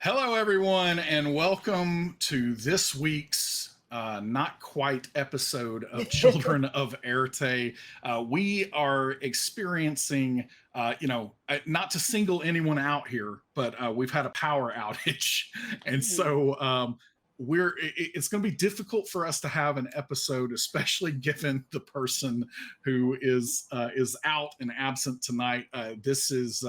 Hello, everyone, and welcome to this week's not quite episode of Children of Éarte. We are experiencing, not to single anyone out here, but we've had a power outage, and so it's going to be difficult for us to have an episode, especially given the person who is out and absent tonight. This is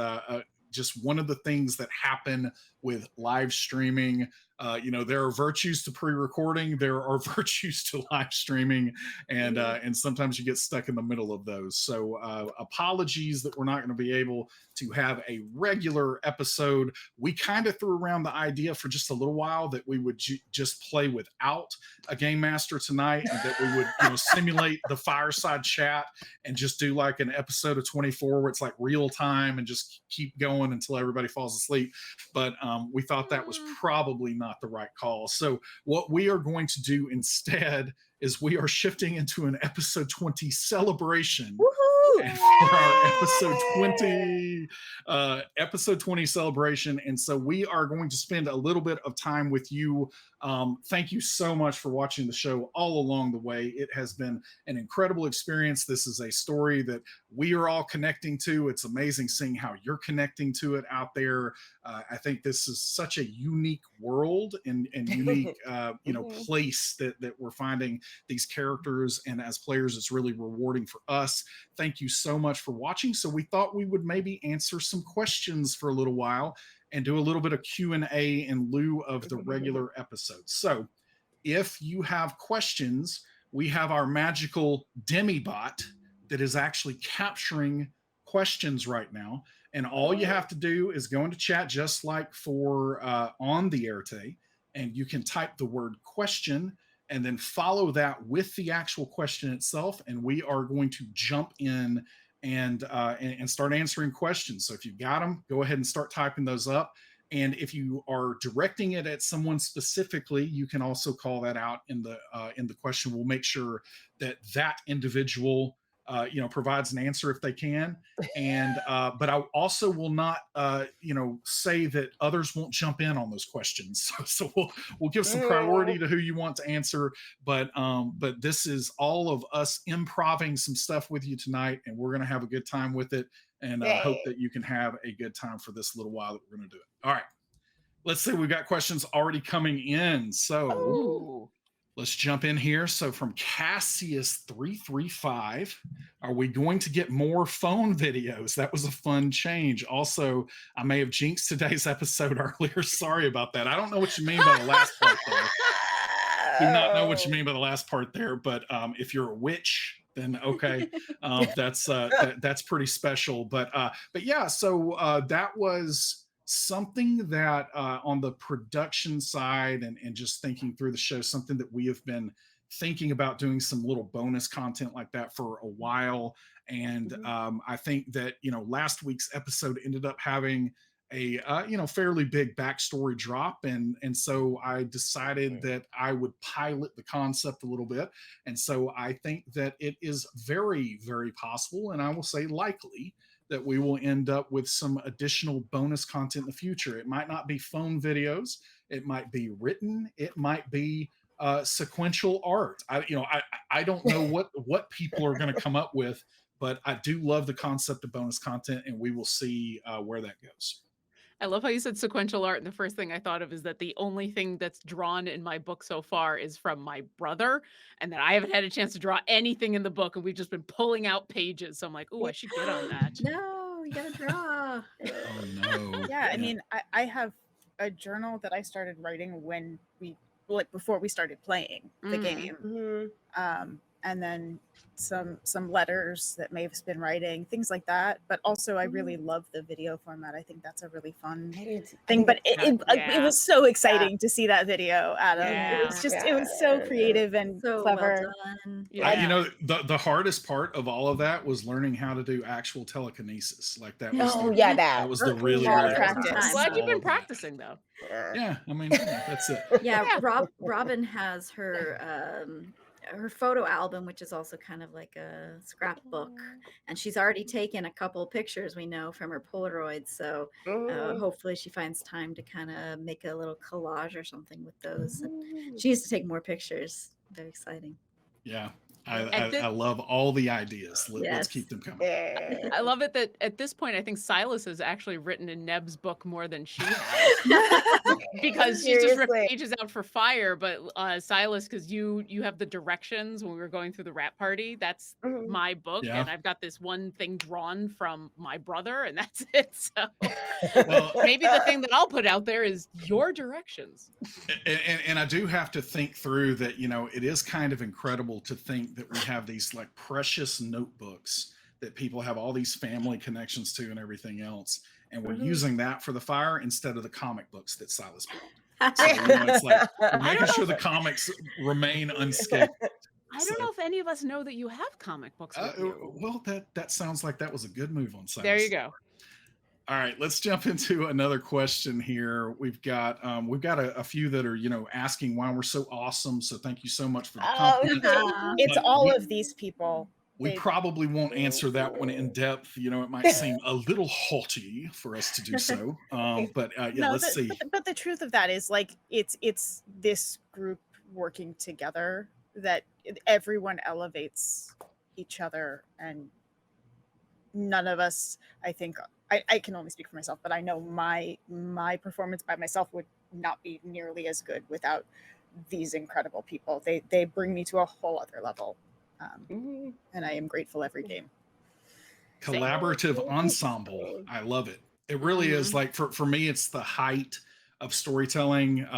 just one of the things that happen with live streaming. There are virtues to pre-recording, there are virtues to live streaming, and sometimes you get stuck in the middle of those. So apologies that we're not going to be able to have a regular episode. We kind of threw around the idea for just a little while that we would just play without a game master tonight, and that we would simulate the fireside chat and just do like an episode of 24 where it's like real time and just keep going until everybody falls asleep. But we thought that was probably not the right call. So what we are going to do instead is we are shifting into an episode 20 celebration. Woohoo! And for our episode 20 celebration. And so we are going to spend a little bit of time with you. Thank you so much for watching the show all along the way. It has been an incredible experience. This is a story that we are all connecting to. It's amazing seeing how you're connecting to it out there. I think this is such a unique world and unique, place that we're finding these characters. And as players, it's really rewarding for us. Thank you so much for watching. So we thought we would maybe answer some questions for a little while and do a little bit of Q&A in lieu of the regular episodes. So if you have questions, we have our magical Demibot that is actually capturing questions right now. And all you have to do is go into chat just like for on the Éarte, and you can type the word question and then follow that with the actual question itself. And we are going to jump in and start answering questions. So if you've got them, go ahead and start typing those up. And if you are directing it at someone specifically, you can also call that out in the question. We'll make sure that individual provides an answer if they can. And but I also will not say that others won't jump in on those questions. So we'll give some priority to who you want to answer. But this is all of us improvising some stuff with you tonight, and we're going to have a good time with it. And I hope that you can have a good time for this little while that we're going to do it. All right. Let's see. We've got questions already coming in. So let's jump in here. So from Cassius335, are we going to get more phone videos? That was a fun change. Also, I may have jinxed today's episode earlier. Sorry about that. I don't know what you mean by the last part there. Do not know what you mean by the last part there, but if you're a witch, then okay, that's pretty special. But yeah, so that was something that on the production side and just thinking through the show, something that we have been thinking about doing some little bonus content like that for a while. And I think that, last week's episode ended up having a fairly big backstory drop, and so I decided that I would pilot the concept a little bit. And so I think that it is very, very possible, and I will say likely, that we will end up with some additional bonus content in the future. It might not be phone videos, it might be written, it might be sequential art. I don't know what people are going to come up with, but I do love the concept of bonus content, and we will see where that goes. I love how you said sequential art, and the first thing I thought of is that the only thing that's drawn in my book so far is from my brother, and that I haven't had a chance to draw anything in the book, and we've just been pulling out pages. So I'm like, oh, I should get on that. No, you gotta draw. Oh no. Yeah, I mean, I have a journal that I started writing when before we started playing the game. And then some letters that Maeve's been writing, things like that. But also, I really love the video format. I think that's a really fun thing. But it was so exciting to see that video, Adam. Yeah. It was just, it was so creative and So clever. well done. Yeah. The hardest part of all of that was learning how to do actual telekinesis. Like that was that was the really, lot really of hard practice. part. I'm glad you've been All of practicing though. that. Yeah, I mean, that's it. Yeah, Robin has her her photo album, which is also kind of like a scrapbook, and she's already taken a couple pictures, we know, from her Polaroids. So hopefully she finds time to kind of make a little collage or something with those. And she needs to take more pictures. Very exciting. Yeah. I love all the ideas. Let's keep them coming. I love it that at this point, I think Silas has actually written in Neb's book more than she has. Because she's just ripped pages out for Fire, but Silas, because you have the directions when we were going through the rap party, that's my book, and I've got this one thing drawn from my brother, and that's it. So maybe the thing that I'll put out there is your directions. And I do have to think through that, it is kind of incredible to think that we have these like precious notebooks that people have all these family connections to and everything else, and we're using that for the Fire instead of the comic books that Silas bought. So, it's like we're making sure the comics remain unscathed. I don't know if any of us know that you have comic books with you. Well, that sounds like that was a good move on Silas. There you go. All right, let's jump into another question here. We've got a few that are asking why we're so awesome. So thank you so much for the compliment. It's all of these people. We probably won't answer that one in depth. It might seem a little haughty for us to do so. But let's see. But the truth of that is, like, it's this group working together that everyone elevates each other, and none of us, I think, I can only speak for myself, but I know my performance by myself would not be nearly as good without these incredible people. They bring me to a whole other level, and I am grateful every game. Collaborative ensemble, I love it. It really is, like, for me, it's the height of storytelling.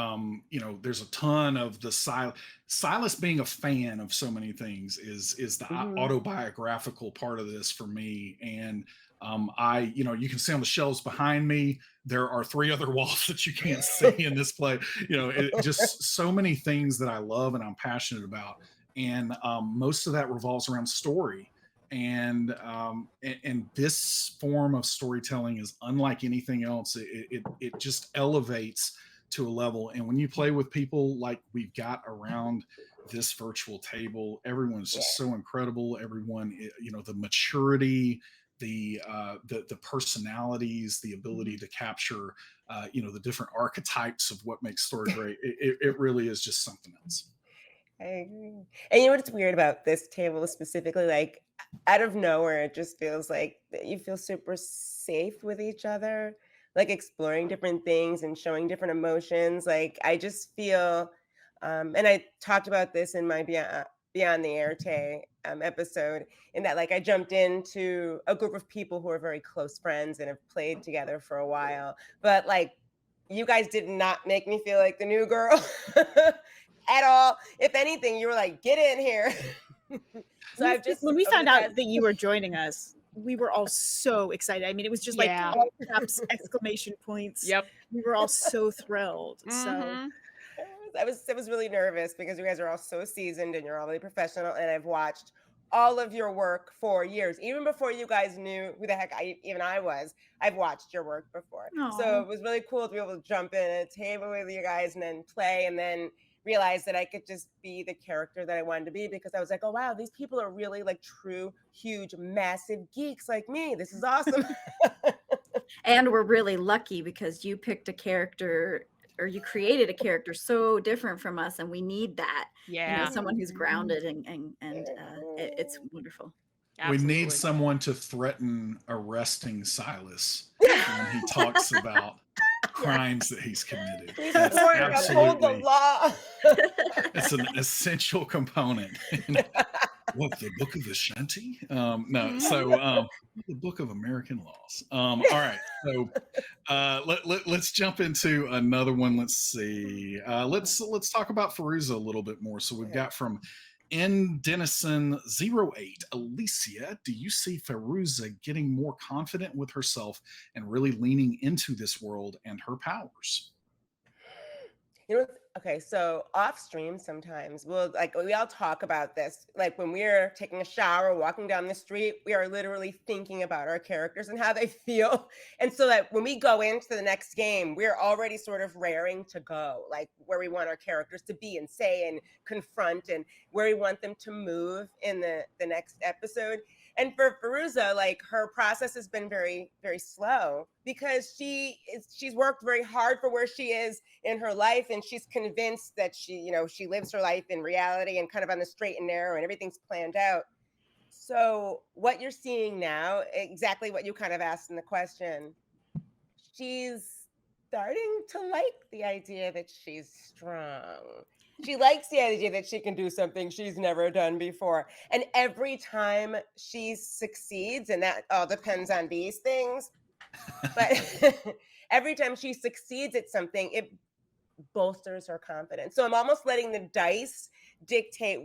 There's a ton of the Silas being a fan of so many things is the autobiographical part of this for me. And you can see on the shelves behind me, there are 3 other walls that you can't see in this play. Just so many things that I love and I'm passionate about. And most of that revolves around story. And this form of storytelling is unlike anything else. It just elevates to a level. And when you play with people like we've got around this virtual table, everyone's just so incredible. Everyone, the maturity, the personalities, the ability to capture, the different archetypes of what makes story great. It really is just something else. I agree. And you know what's weird about this table specifically? Like, out of nowhere, it just feels like you feel super safe with each other, like exploring different things and showing different emotions. Like, I just feel, and I talked about this in my Beyond the Éarte episode, in that, like, I jumped into a group of people who are very close friends and have played together for a while. But, like, you guys did not make me feel like the new girl at all. If anything, you were like, get in here. So when we found out that you were joining us, we were all so excited. I mean, it was just like all caps, exclamation points. Yep. We were all so thrilled. So I was really nervous because you guys are all so seasoned and you're all really professional, and I've watched all of your work for years, even before you guys knew who the heck I was. I've watched your work before. Aww. So it was really cool to be able to jump in at a table with you guys and then play, and then realized that I could just be the character that I wanted to be, because I was like, oh wow, these people are really like true, huge, massive geeks like me. This is awesome. And we're really lucky because you picked a character, or you created a character so different from us, and we need that. Someone who's grounded and it's wonderful. Absolutely. We need someone to threaten arresting Silas when he talks about crimes that he's committed. That's absolutely the law. It's an essential component. What, the Book of Ashanti? The Book of American Laws. All right, so let's jump into another one. Let's see. Let's talk about Farooza a little bit more. So we've got from N Denison 08. Alicia, do you see Fairuza getting more confident with herself and really leaning into this world and her powers? You know, okay, so off stream sometimes we all talk about this. Like when we're taking a shower, walking down the street, we are literally thinking about our characters and how they feel. And so that when we go into the next game, we're already sort of raring to go, like where we want our characters to be and say and confront and where we want them to move in the next episode. And for Farooza, like her process has been very, very slow because she's worked very hard for where she is in her life, and she's convinced that she lives her life in reality and kind of on the straight and narrow, and everything's planned out. So what you're seeing now, exactly what you kind of asked in the question, she's starting to like the idea that she's strong. She likes the idea that she can do something she's never done before. And every time she succeeds, and that all depends on these things, but every time she succeeds at something, it bolsters her confidence. So I'm almost letting the dice dictate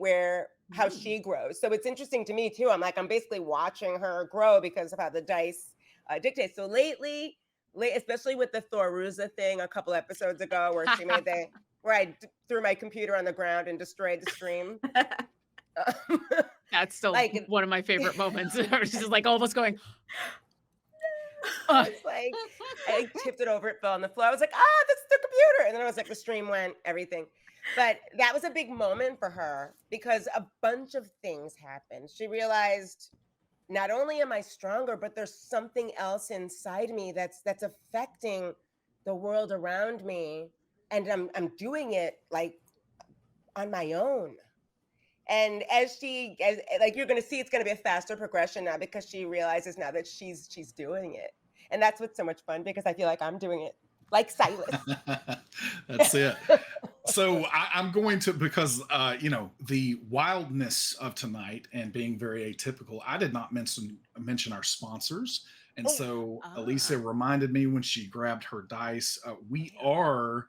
how she grows. So it's interesting to me too. I'm basically watching her grow because of how the dice dictate. So lately, especially with the Fairuza thing a couple episodes ago, where she made where I threw my computer on the ground and destroyed the stream. That's still like one of my favorite moments. She's just like almost going. It's like I tipped it over, it fell on the floor. I was like, that's the computer. And then I was like, the stream went, everything. But that was a big moment for her because a bunch of things happened. She realized not only am I stronger, but there's something else inside me that's affecting the world around me. And I'm doing it like on my own. And as you're going to see, it's going to be a faster progression now because she realizes now that she's doing it. And that's what's so much fun because I feel like I'm doing it like Silas. That's it. So I'm going to, because, the wildness of tonight and being very atypical, I did not mention our sponsors. And so Alicia reminded me when she grabbed her dice, we are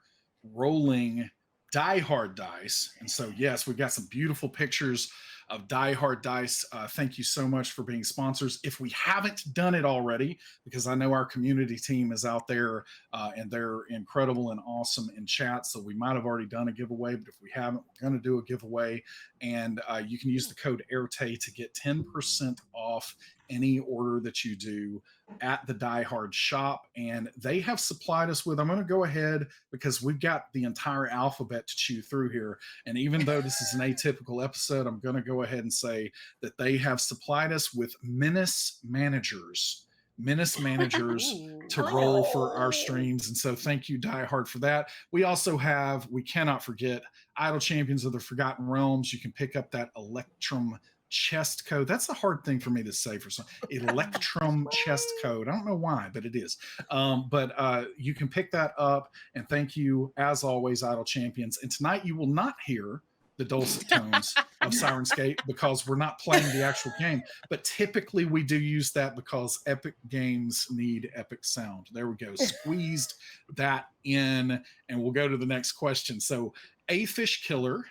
rolling Die Hard dice. And so, yes, we've got some beautiful pictures of Die Hard dice. Thank you so much for being sponsors. If we haven't done it already, because I know our community team is out there and they're incredible and awesome in chat, so we might have already done a giveaway, but if we haven't, we're going to do a giveaway. And you can use the code Éarte to get 10% off any order that you do at the Die Hard shop. And they have supplied us with, I'm going to go ahead because we've got the entire alphabet to chew through here. And even though this is an atypical episode, I'm going to go ahead and say that they have supplied us with menace managers to roll for our streams. And so thank you, Die Hard, for that. We also have, we cannot forget, Idle Champions of the Forgotten Realms. You can pick up that Electrum chest code. That's a hard thing for me to say for some. Electrum chest code. I don't know why, but it is. But you can pick that up. And thank you, as always, Idle Champions. And tonight you will not hear the dulcet tones of Sirenscape because we're not playing the actual game. But typically we do use that because epic games need epic sound. There we go. Squeezed that in, and we'll go to the next question. So, A Fish Killer,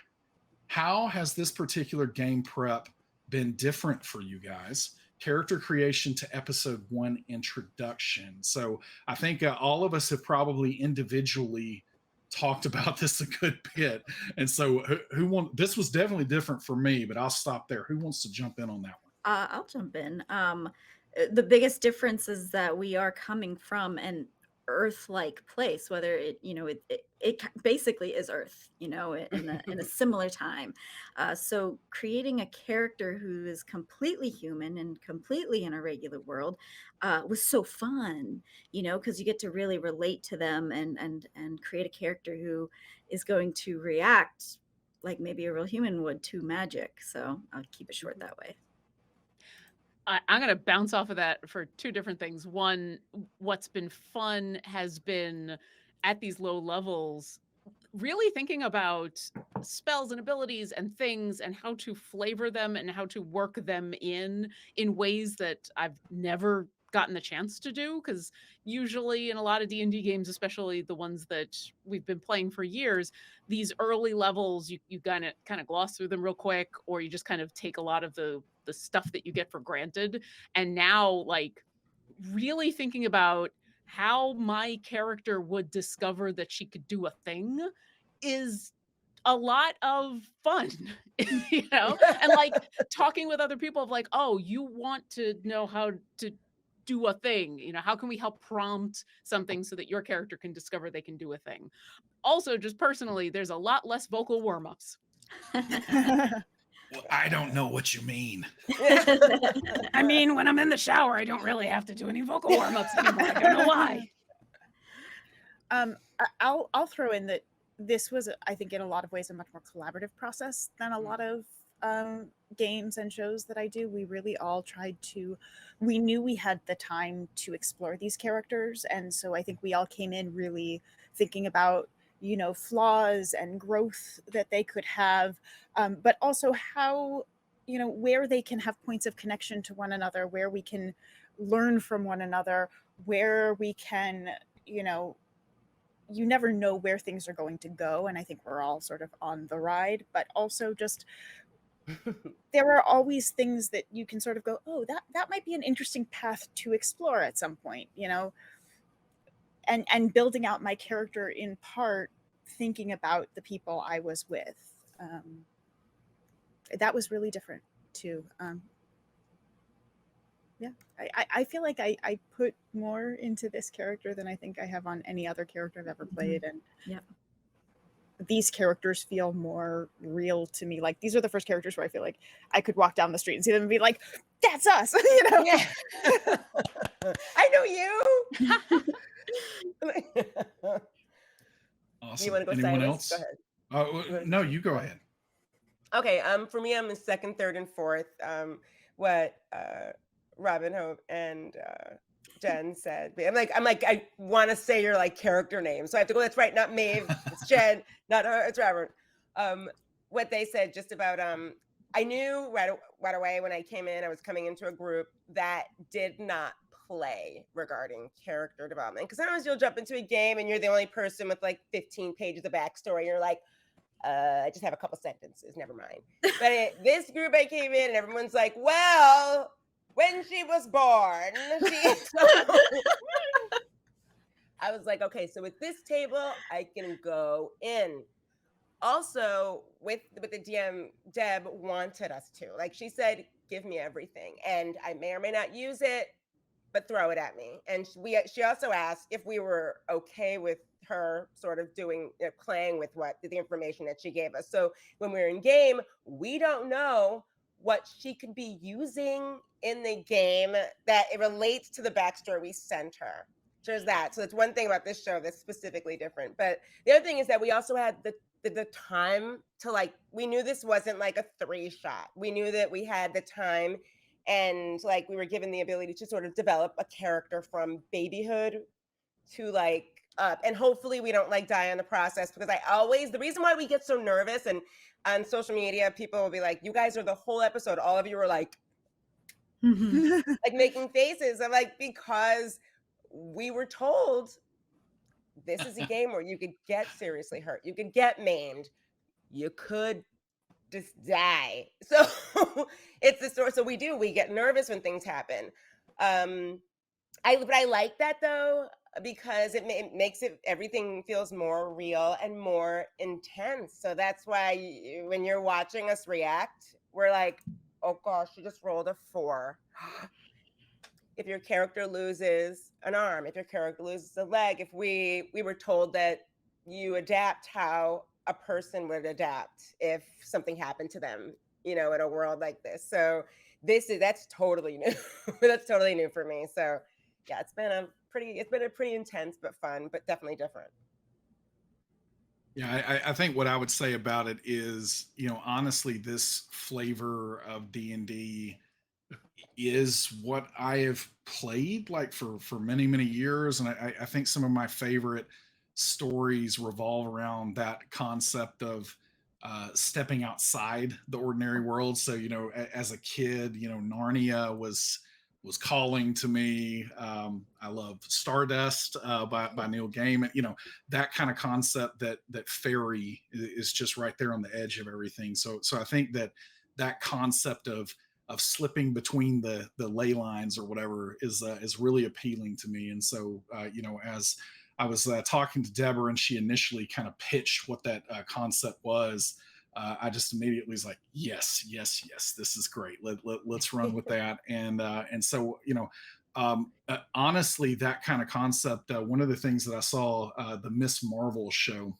how has this particular game prep been different for you guys? Character creation to episode 1 introduction. So I think all of us have probably individually talked about this a good bit. And so this was definitely different for me, but I'll stop there. Who wants to jump in on that one? I'll jump in. The biggest difference is that we are coming from an Earth-like place, whether it basically is Earth, in a similar time. So creating a character who is completely human and completely in a regular world was so fun, because you get to really relate to them and create a character who is going to react like maybe a real human would to magic. So I'll keep it short that way. I'm going to bounce off of that for two different things. One, what's been fun has been at these low levels, really thinking about spells and abilities and things and how to flavor them and how to work them in ways that I've never gotten the chance to do, because usually in a lot of D&D games, especially the ones that we've been playing for years, these early levels you kind of gloss through them real quick, or you just kind of take a lot of the stuff that you get for granted. And now, like, really thinking about how my character would discover that she could do a thing is a lot of fun, you know, and like talking with other people of like, oh, you want to know how to do a thing, you know, how can we help prompt something so that your character can discover they can do a thing. Also, just personally, there's a lot less vocal warm-ups. Well, I don't know what you mean. I mean, when I'm in the shower, I don't really have to do any vocal warm-ups anymore. I don't know why. I'll throw in that this was, I think, in a lot of ways, a much more collaborative process than a lot of games and shows that I do. We really all we knew we had the time to explore these characters. And so I think we all came in really thinking about, you know, flaws and growth that they could have, but also how, you know, where they can have points of connection to one another, where we can learn from one another, where we can, you know, you never know where things are going to go. And I think we're all sort of on the ride, but also just there are always things that you can sort of go, oh, that might be an interesting path to explore at some point, you know, and building out my character in part thinking about the people I was with. That was really different too. Yeah, I feel like I put more into this character than I think I have on any other character I've ever played. And Yep. these characters feel more real to me. Like these are the first characters where I feel like I could walk down the street and see them and be like, that's us, you know? Yeah. I know you. Awesome. You want to go, Anyone Silas? else? Go ahead. No, you go ahead. Okay. For me, I'm in second, third, and fourth. What Robin, Hope, and Jen said. I'm like, I want to say your like character name, so I have to go. That's right, not Maeve. It's Jen, not her. It's Robert. What they said just about I knew right away when I came in, I was coming into a group that did not play regarding character development. Because sometimes you'll jump into a game and you're the only person with like 15 pages of backstory. You're like, I just have a couple sentences, never mind. But this group I came in and everyone's like, well, when she was born, I was like, okay, so with this table, I can go in. Also, with the DM, Deb wanted us to. Like she said, give me everything. And I may or may not use it, but throw it at me. And she also asked if we were okay with her sort of playing with the information that she gave us. So when we're in game, we don't know what she could be using in the game that it relates to the backstory we sent her. There's that. So that's one thing about this show that's specifically different. But the other thing is that we also had the time to like, we knew this wasn't like a 3-shot. We knew that we had the time and like we were given the ability to sort of develop a character from babyhood to like up. And hopefully we don't like die in the process, because the reason why we get so nervous, and on social media, people will be like, you guys are the whole episode. All of you are like, like making faces. I'm like, because we were told this is a game where you could get seriously hurt. You could get maimed. You could just die. So it's the story. So we get nervous when things happen. But I like that though, because it makes everything feels more real and more intense. So that's why when you're watching us react, we're like, oh gosh, she just rolled a 4. If your character loses an arm, if your character loses a leg, if we were told that you adapt how a person would adapt if something happened to them, you know, in a world like this. So that's totally new. That's totally new for me. So yeah, it's been a pretty intense but fun, but definitely different. Yeah, I think what I would say about it is, you know, honestly, this flavor of D&D is what I have played like for many, many years. And I think some of my favorite stories revolve around that concept of stepping outside the ordinary world. So, you know, as a kid, you know, Narnia was calling to me. I love Stardust by Neil Gaiman. You know, that kind of concept that fairy is just right there on the edge of everything. So I think that concept of slipping between the ley lines or whatever is really appealing to me. And so, you know, as I was talking to Deborah, and she initially kind of pitched what that concept was. I just immediately was like, yes, this is great. Let's run with that. And so, honestly, that kind of concept, one of the things that I saw the Miss Marvel show,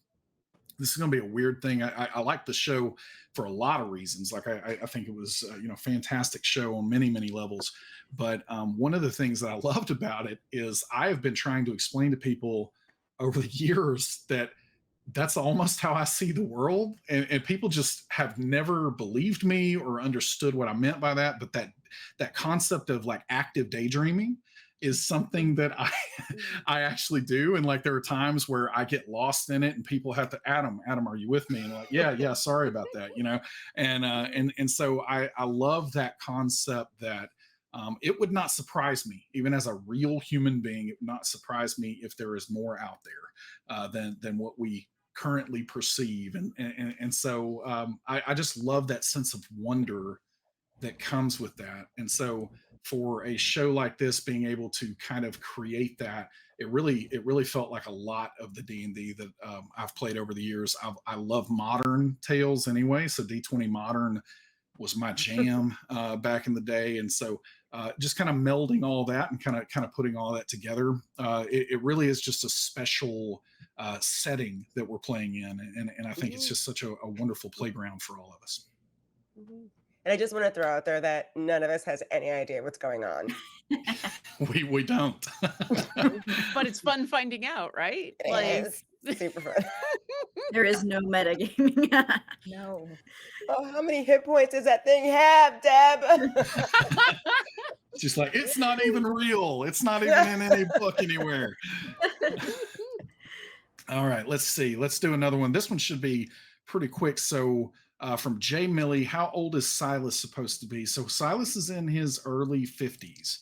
this is going to be a weird thing. I like the show for a lot of reasons. Like I think it was, fantastic show on many, many levels. But one of the things that I loved about it is I have been trying to explain to people over the years that that's almost how I see the world. And people just have never believed me or understood what I meant by that. But that concept of like active daydreaming is something that I actually do. And like there are times where I get lost in it and people have to, Adam, are you with me? And like, yeah, sorry about that, and so I love that concept that it would not surprise me, even as a real human being, it would not surprise me if there is more out there than what we currently perceive. And so I just love that sense of wonder that comes with that. And so for a show like this, being able to kind of create that, it really felt like a lot of the D&D that I've played over the years. I love modern tales anyway, so D20 Modern was my jam back in the day. And so just kind of melding all that and kind of putting all that together, it really is just a special setting that we're playing in. And I think it's just such a wonderful playground for all of us. And I just want to throw out there that none of us has any idea what's going on. We don't. But it's fun finding out, right? It's super fun. There is no metagaming. No. Oh, how many hit points does that thing have, Deb? Just like, it's not even real. It's not even in any book anywhere. All right, let's see. Let's do another one. This one should be pretty quick. So from Jay Millie, how old is Silas supposed to be? So Silas is in his early 50s.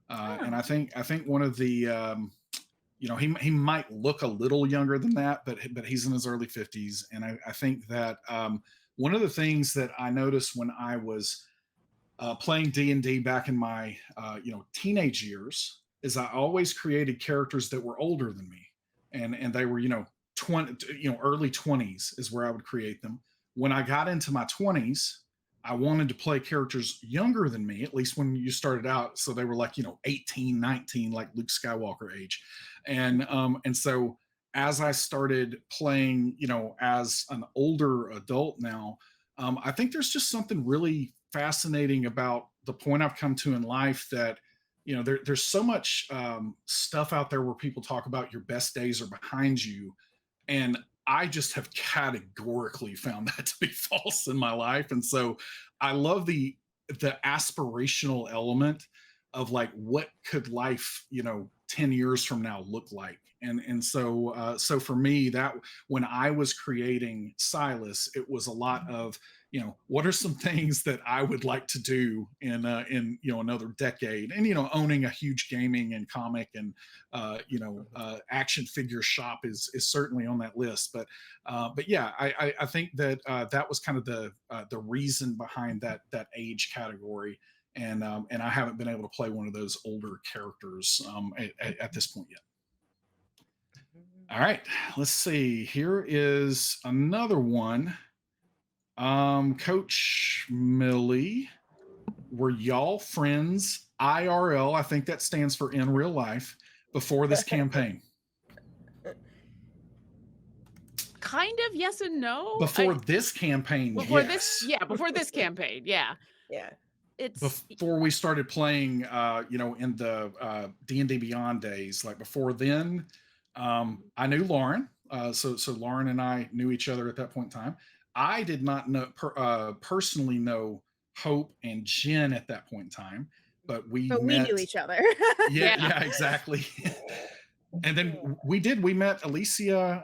And I think one of the, he might look a little younger than that, but he's in his early 50s. And I think that one of the things that I noticed when I was playing D&D back in my, teenage years is I always created characters that were older than me. And they were, 20, early 20s is where I would create them. When I got into my 20s, I wanted to play characters younger than me, at least when you started out. So they were like, 18, 19, like Luke Skywalker age. And so as I started playing, as an older adult now, I think there's just something really fascinating about the point I've come to in life that, there's so much stuff out there where people talk about your best days are behind you. And I just have categorically found that to be false in my life. And so I love the aspirational element of like, what could life, 10 years from now look like? And so for me, that when I was creating Silas, it was a lot of, what are some things that I would like to do in another decade, and owning a huge gaming and comic and action figure shop is certainly on that list. But yeah, I think that that was kind of the reason behind that age category. And I haven't been able to play one of those older characters at this point yet. All right, let's see. Here is another one. Coach Millie, were y'all friends IRL? I think that stands for in real life before this campaign. Kind of yes and no. Before this campaign, before yes. before this campaign, yeah. It's before we started playing, in the D&D Beyond days. Like before then, I knew Lauren. So Lauren and I knew each other at that point in time. I did not know personally know Hope and Jen at that point in time, but we knew each other. yeah, exactly. And then we met Alicia,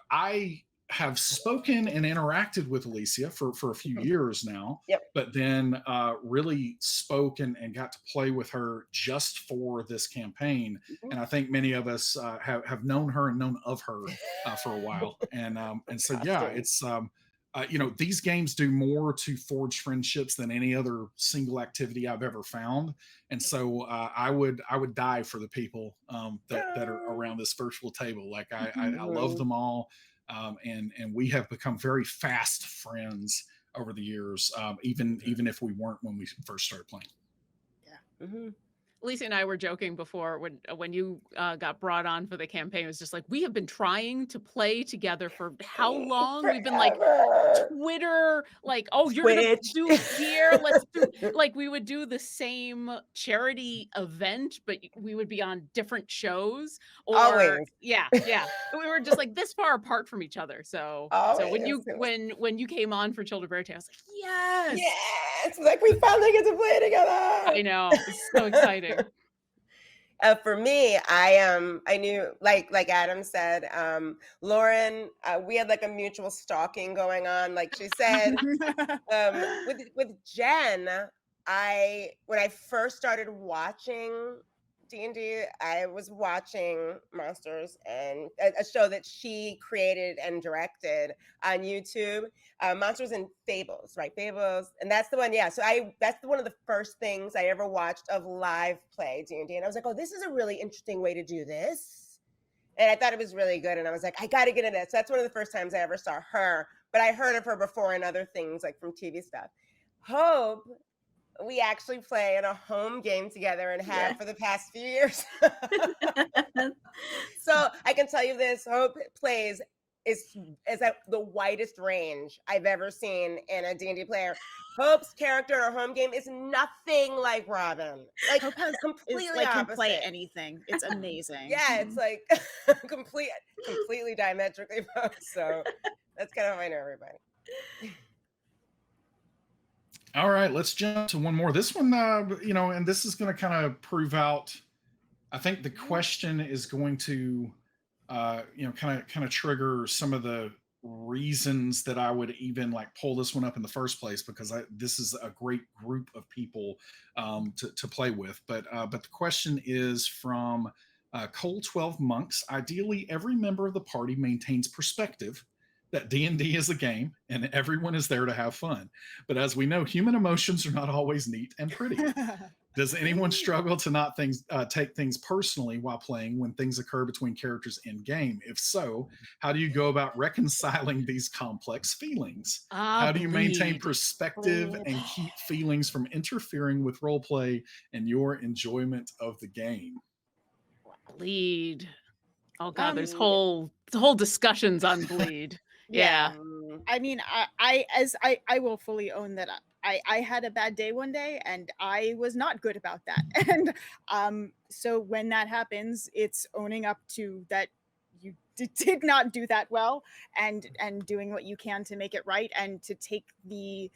I have spoken and interacted with Alicia for a few years now. Yep. But then really spoke and got to play with her just for this campaign. And I think many of us have known her and known of her for a while. And so yeah, it's these games do more to forge friendships than any other single activity I've ever found. And so I would die for the people that are around this virtual table. Like I love them all. And we have become very fast friends over the years, even if we weren't when we first started playing. Yeah. Mm-hmm. Alicia and I were joking before when you got brought on for the campaign. It was just like, we have been trying to play together for how long? We've been like Twitter, like, oh, you're gonna do here. Let's do, like, we would do the same charity event, but we would be on different shows. Or Always. yeah. We were just like this far apart from each other. So when you came on for Children of Rarity, I was like, yes, like we finally get to play together. I know, it's so exciting. For me, I knew, like Adam said, Lauren, we had like a mutual stalking going on. Like she said, with Jen, when I first started watching D&D, I was watching Monsters, and a show that she created and directed on YouTube, Monsters and Fables, right? Fables, and that's the one. Yeah, so that's one of the first things I ever watched of live play D&D, and I was like, oh, this is a really interesting way to do this, and I thought it was really good, and I was like, I got to get into this. So that's one of the first times I ever saw her, but I heard of her before in other things, like from TV stuff. Hope, we actually play in a home game together and have for the past few years. So I can tell you this, Hope plays is at the widest range I've ever seen in a D&D player. Hope's character in a home game is nothing like Robin. Like Hope has completely like can play opposite. anything. It's amazing. Yeah, it's like completely diametrically opposed. So that's kind of how I know everybody. All right, let's jump to one more. This one, and this is going to kind of prove out. I think the question is going to, kind of trigger some of the reasons that I would even like pull this one up in the first place, because this is a great group of people to play with. But the question is from Cole 12 Monks. Ideally, every member of the party maintains perspective that D&D is a game and everyone is there to have fun. But as we know, human emotions are not always neat and pretty. Does anyone struggle to not take things personally while playing when things occur between characters in game? If so, how do you go about reconciling these complex feelings? How do you maintain perspective and keep feelings from interfering with roleplay and your enjoyment of the game? Bleed. Oh God, there's whole discussions on bleed. Yeah. I mean, I will fully own that I had a bad day one day and I was not good about that. And so when that happens, it's owning up to that you did not do that well, and doing what you can to make it right, and to take the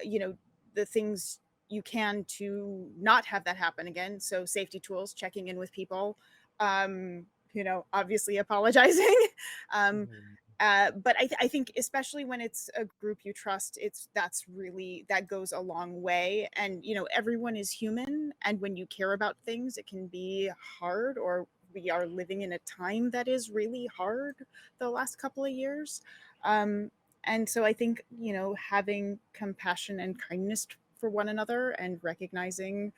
the things you can to not have that happen again. So safety tools, checking in with people, obviously apologizing. But I think especially when it's a group you trust, that goes a long way. And everyone is human, and when you care about things, it can be hard, or we are living in a time that is really hard the last couple of years. And so I think having compassion and kindness for one another, and recognizing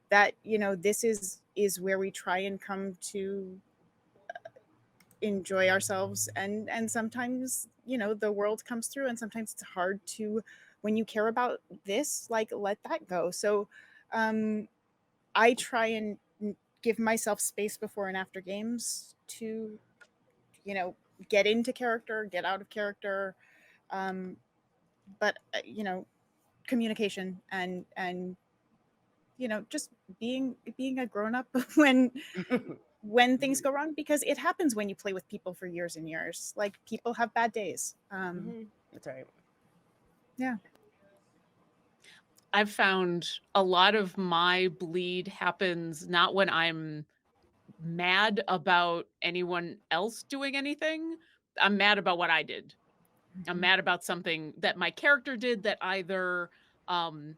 that this is where we try and come to enjoy ourselves, and sometimes the world comes through, and sometimes it's hard to, when you care about this, like, let that go. So I try and give myself space before and after games to get into character, get out of character, but communication and just being a grown-up when things go wrong, because it happens when you play with people for years and years. Like, people have bad days. That's right. Yeah. I've found a lot of my bleed happens not when I'm mad about anyone else doing anything. I'm mad about what I did. I'm mad about something that my character did, that either I'm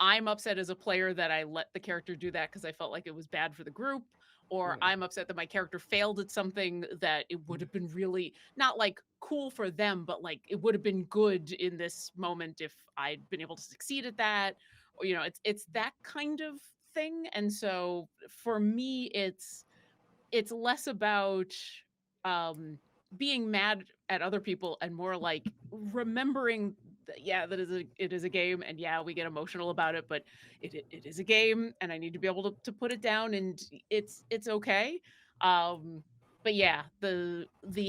upset as a player that I let the character do that because I felt like it was bad for the group, or I'm upset that my character failed at something that it would have been really not like cool for them, but like it would have been good in this moment if I'd been able to succeed at that. Or, it's that kind of thing. And so for me, it's less about being mad at other people and more like remembering that, yeah, it is a game, and yeah, we get emotional about it, but it is a game, and I need to be able to put it down, and it's okay. But yeah, the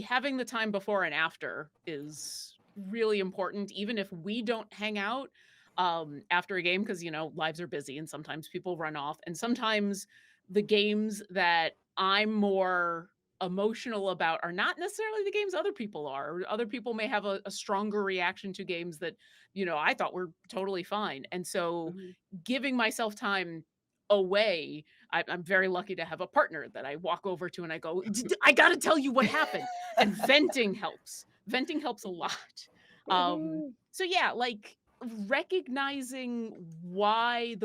having the time before and after is really important, even if we don't hang out after a game, because lives are busy and sometimes people run off, and sometimes the games that I'm more emotional about are not necessarily the games other people are. Other people may have a stronger reaction to games that, I thought were totally fine. And so giving myself time away, I'm very lucky to have a partner that I walk over to and I go, I got to tell you what happened. And venting helps. Venting helps a lot. So yeah, like recognizing why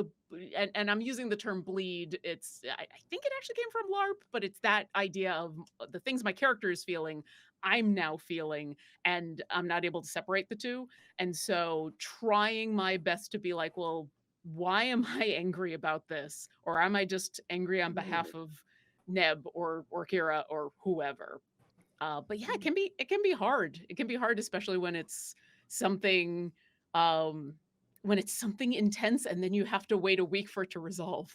and I'm using the term bleed. I think it actually came from LARP, but it's that idea of the things my character is feeling, I'm now feeling, and I'm not able to separate the two. And so trying my best to be like, well, why am I angry about this? Or am I just angry on behalf of Neb or Kira or whoever? But yeah, it can be hard. It can be hard, especially when it's something um when it's something intense and then you have to wait a week for it to resolve.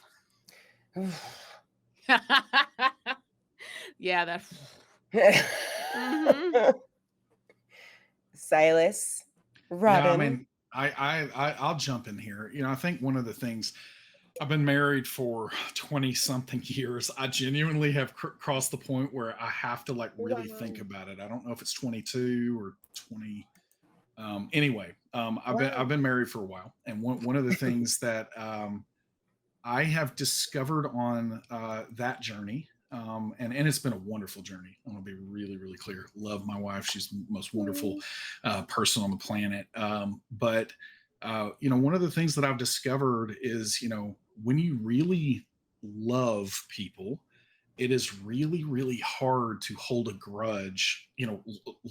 Yeah, that. Silas, Robin. Yeah, I mean, I'll jump in here. I think one of the things, I've been married for 20 something years. I genuinely have crossed the point where I have to like really think about it. I don't know if it's 22 or 20. Anyway, I've been married for a while, and one of the things that I have discovered on that journey, and it's been a wonderful journey. I want to be really, really clear. Love my wife; she's the most wonderful person on the planet. But one of the things that I've discovered is, when you really love people, it is really, really hard to hold a grudge,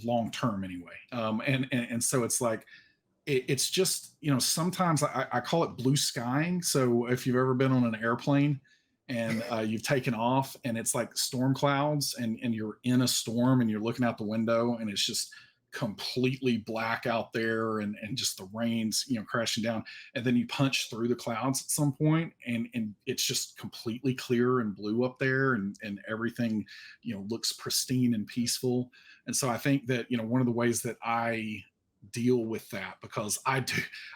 long term anyway. And so it's like, it's just, sometimes I call it blue skying. So if you've ever been on an airplane and you've taken off and it's like storm clouds and you're in a storm and you're looking out the window and it's just completely black out there and just the rain's, crashing down. And then you punch through the clouds at some point and it's just completely clear and blue up there and everything, looks pristine and peaceful. And so I think that, one of the ways that I deal with that, because I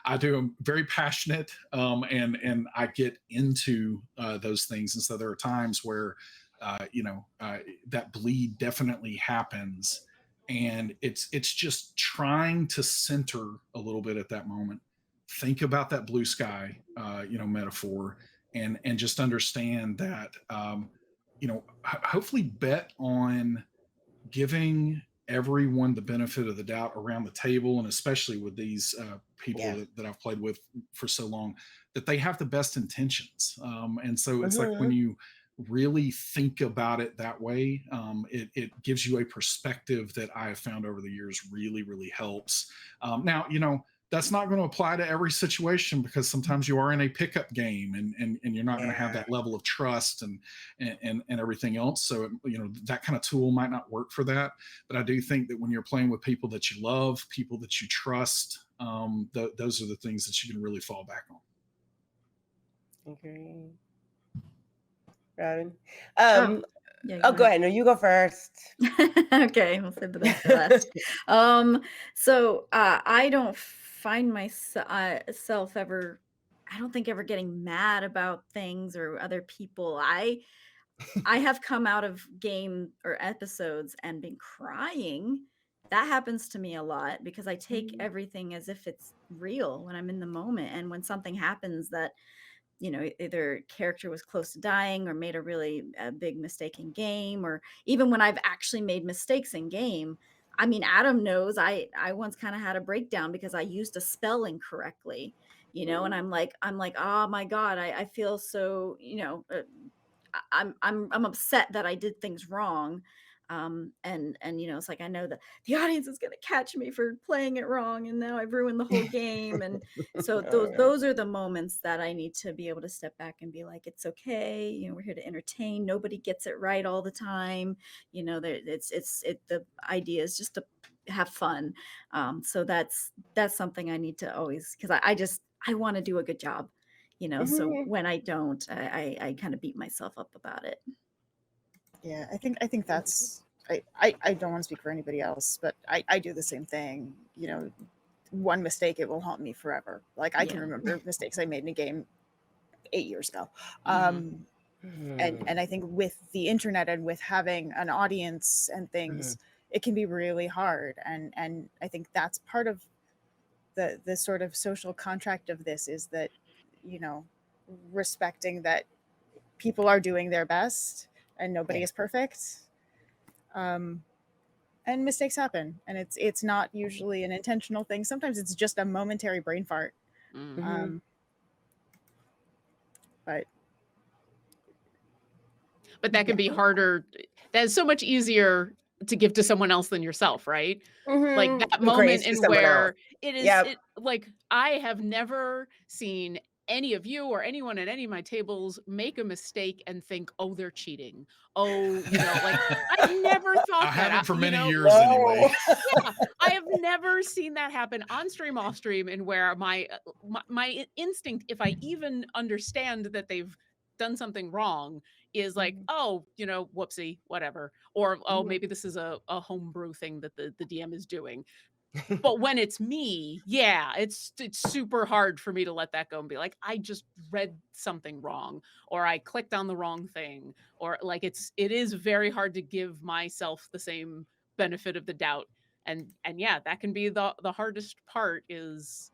am very passionate and I get into those things, and so there are times where that bleed definitely happens, and it's just trying to center a little bit at that moment, think about that blue sky metaphor, and just understand that hopefully bet on giving everyone the benefit of the doubt around the table, and especially with these people that I've played with for so long, that they have the best intentions. And so it's like when you really think about it that way, it gives you a perspective that I have found over the years really, really helps. Now, that's not going to apply to every situation, because sometimes you are in a pickup game and you're not going to have that level of trust and everything else. So, that kind of tool might not work for that. But I do think that when you're playing with people that you love, people that you trust, those are the things that you can really fall back on. Okay. Robin. Yeah, go ahead. No, you go first. Okay, we'll save the best for last. So I don't find myself ever, I don't think ever getting mad about things or other people. I have come out of game or episodes and been crying. That happens to me a lot because I take everything as if it's real when I'm in the moment. And when something happens that, either character was close to dying or made a really big mistake in game, or even when I've actually made mistakes in game. I mean, Adam knows I once kind of had a breakdown because I used a spell incorrectly, and I'm like, oh my God, I feel so, I'm upset that I did things wrong. And it's like, I know that the audience is going to catch me for playing it wrong, and now I've ruined the whole game. And so those are the moments that I need to be able to step back and be like, it's okay, we're here to entertain. Nobody gets it right all the time. The idea is just to have fun. So that's something I need to always, because I want to do a good job. So when I don't, I kind of beat myself up about it. Yeah, I think that's, I don't want to speak for anybody else, but I do the same thing. One mistake, it will haunt me forever. Like I can remember mistakes I made in a game 8 years ago. And I think with the internet and with having an audience and things, it can be really hard. And I think that's part of the sort of social contract of this, is that, respecting that people are doing their best and nobody is perfect. And mistakes happen, and it's not usually an intentional thing. Sometimes it's just a momentary brain fart. But that can be harder. That's so much easier to give to someone else than yourself, right? Like that moment in where it is like, I have never seen any of you or anyone at any of my tables make a mistake and think, oh, they're cheating. Oh, like I've never thought I that. haven't for many years anyway. Yeah, I have never seen that happen on stream, off stream, and where my instinct, if I even understand that they've done something wrong, is like, oh, whoopsie, whatever. Or, oh, maybe this is a homebrew thing that the DM is doing. But when it's me, it's super hard for me to let that go and be like, I just read something wrong, or I clicked on the wrong thing, or like it is very hard to give myself the same benefit of the doubt. And yeah, that can be the hardest part, is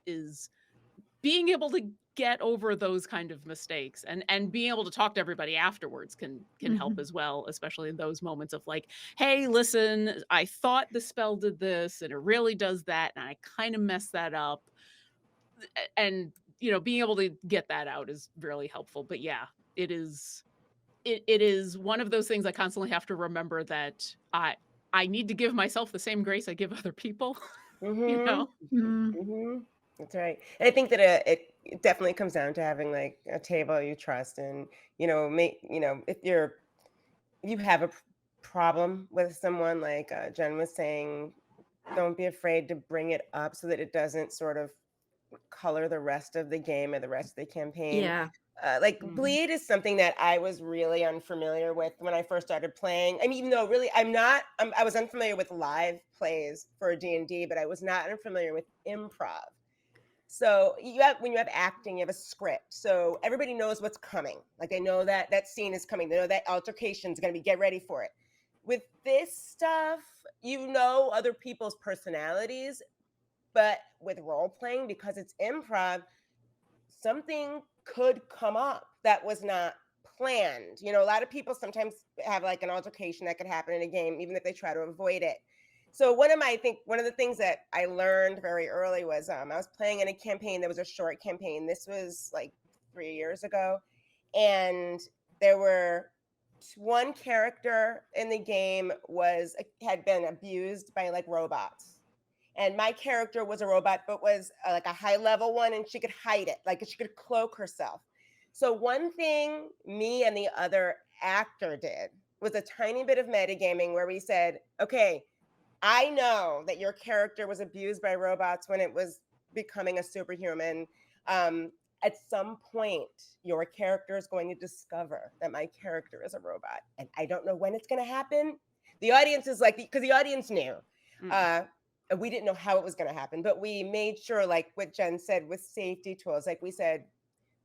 being able to get over those kind of mistakes, and being able to talk to everybody afterwards can help as well, especially in those moments of like, hey, listen, I thought the spell did this and it really does that, and I kind of messed that up. And being able to get that out is really helpful. But yeah, it is one of those things I constantly have to remember, that I need to give myself the same grace I give other people. That's right. And I think that it definitely comes down to having like a table you trust, and if you have a problem with someone, like Jen was saying, don't be afraid to bring it up so that it doesn't sort of color the rest of the game or the rest of the campaign. Yeah. Bleed is something that I was really unfamiliar with when I first started playing. I mean, even though really I was unfamiliar with live plays for D&D, but I was not unfamiliar with improv. So when you have acting, you have a script. So everybody knows what's coming. Like they know that scene is coming. They know that altercation is going to be, get ready for it. With this stuff, other people's personalities, but with role playing, because it's improv, something could come up that was not planned. A lot of people sometimes have like an altercation that could happen in a game, even if they try to avoid it. So one of the things that I learned very early was I was playing in a campaign that was a short campaign. This was like 3 years ago. And there were one character in the game had been abused by like robots. And my character was a robot, but was like a high level one, and she could hide it. Like she could cloak herself. So one thing me and the other actor did was a tiny bit of metagaming where we said, okay, I know that your character was abused by robots when it was becoming a superhuman. At some point, your character is going to discover that my character is a robot. And I don't know when it's going to happen. The audience is like, because the audience knew. We didn't know how it was going to happen, but we made sure, like what Jen said, with safety tools, like we said,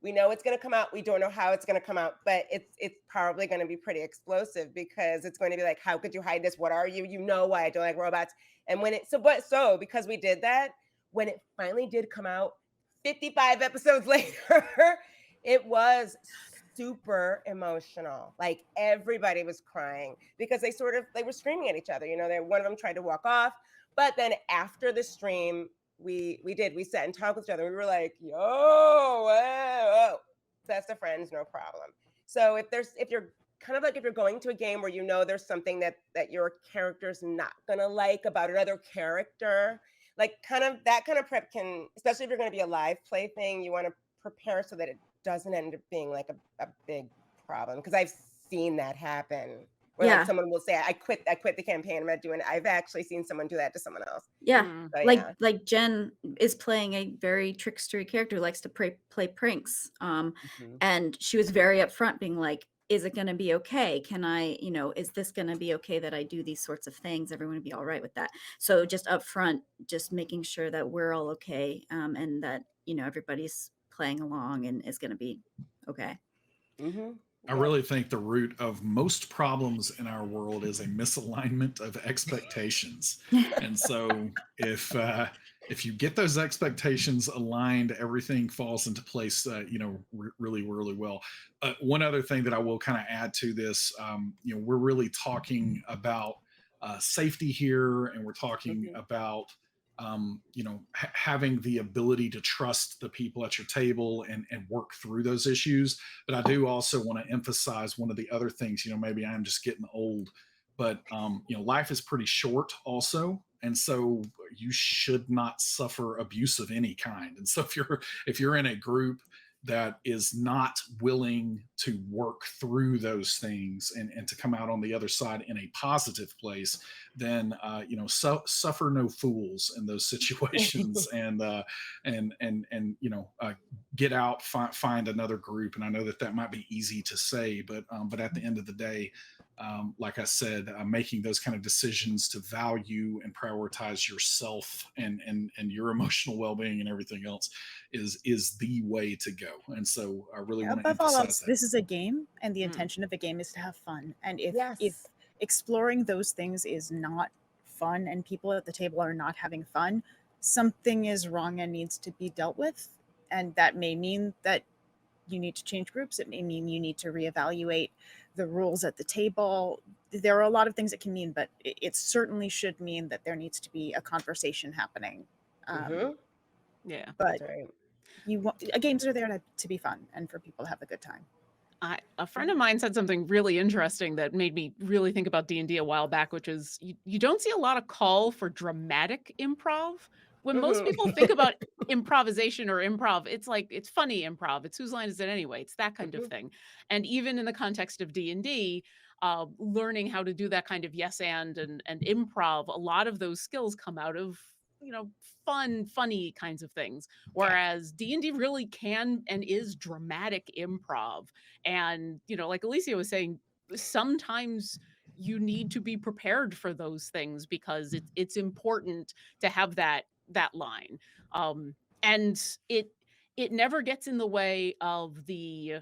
we know it's going to come out. We don't know how it's going to come out, but it's probably going to be pretty explosive, because it's going to be like, how could you hide this? What are you? You know why I don't like robots. And because we did that, when it finally did come out 55 episodes later, it was super emotional. Like everybody was crying because they were screaming at each other. One of them tried to walk off, but then after the stream, we sat and talked with each other. We were like, yo, whoa, best of friends, no problem. So if you're kind of like if you're going to a game where you know there's something that your character's not gonna like about another character, like kind of that kind of prep can, especially if you're going to be a live play thing, you want to prepare so that it doesn't end up being like a big problem, because I've seen that happen where like Yeah. someone will say, I quit the campaign, I'm not doing it. I've actually seen someone do that to someone else. Yeah. So, Like Jen is playing a very trickstery character who likes to play pranks. And she was very upfront being like, is it going to be okay? Can I, is this going to be okay that I do these sorts of things? Everyone would be all right with that. So just upfront, just making sure that we're all okay, and that, everybody's playing along and is going to be okay. I really think the root of most problems in our world is a misalignment of expectations. And so if you get those expectations aligned, everything falls into place, really, really well. One other thing that I will kind of add to this, we're really talking about safety here, and we're talking about having the ability to trust the people at your table and work through those issues. But I do also want to emphasize one of the other things, maybe I'm just getting old, but life is pretty short also. And so you should not suffer abuse of any kind. And so if you're in a group that is not willing to work through those things and to come out on the other side in a positive place, then suffer no fools in those situations, and get out, find another group. And I know that might be easy to say, but at the end of the day, like I said, making those kind of decisions to value and prioritize yourself and your emotional well-being and everything else is the way to go. And so I really want to above all emphasize else, that. this is a game, and the intention of the game is to have fun. And if exploring those things is not fun and people at the table are not having fun, something is wrong and needs to be dealt with. And that may mean that you need to change groups. It may mean you need to reevaluate the rules at the table. There are a lot of things it can mean, but it certainly should mean that there needs to be a conversation happening. Yeah, but games are there to be fun and for people to have a good time. A friend of mine said something really interesting that made me really think about D&D a while back, which is you don't see a lot of call for dramatic improv. When most people think about improvisation or improv, it's like, it's funny improv. It's whose line is it anyway? It's that kind of thing. And even in the context of D&D, learning how to do that kind of yes and improv, a lot of those skills come out of funny kinds of things, whereas D&D really can and is dramatic improv. And like Alicia was saying, sometimes you need to be prepared for those things because it's important to have that line, and it never gets in the way of the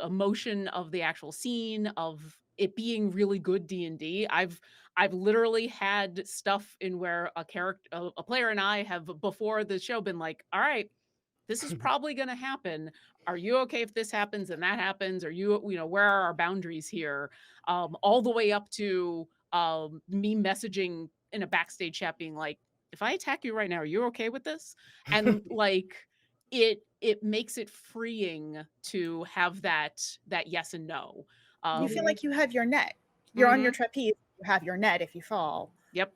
emotion of the actual scene, of it being really good D&D. I've literally had stuff in where a player and I have before the show been like, all right, this is probably going to happen. Are you okay if this happens and that happens? Are where are our boundaries here? All the way up to me messaging in a backstage chat being like, if I attack you right now, are you okay with this? And like, it makes it freeing to have that yes and no. You feel like you have your net. You're on your trapeze. You have your net if you fall. Yep.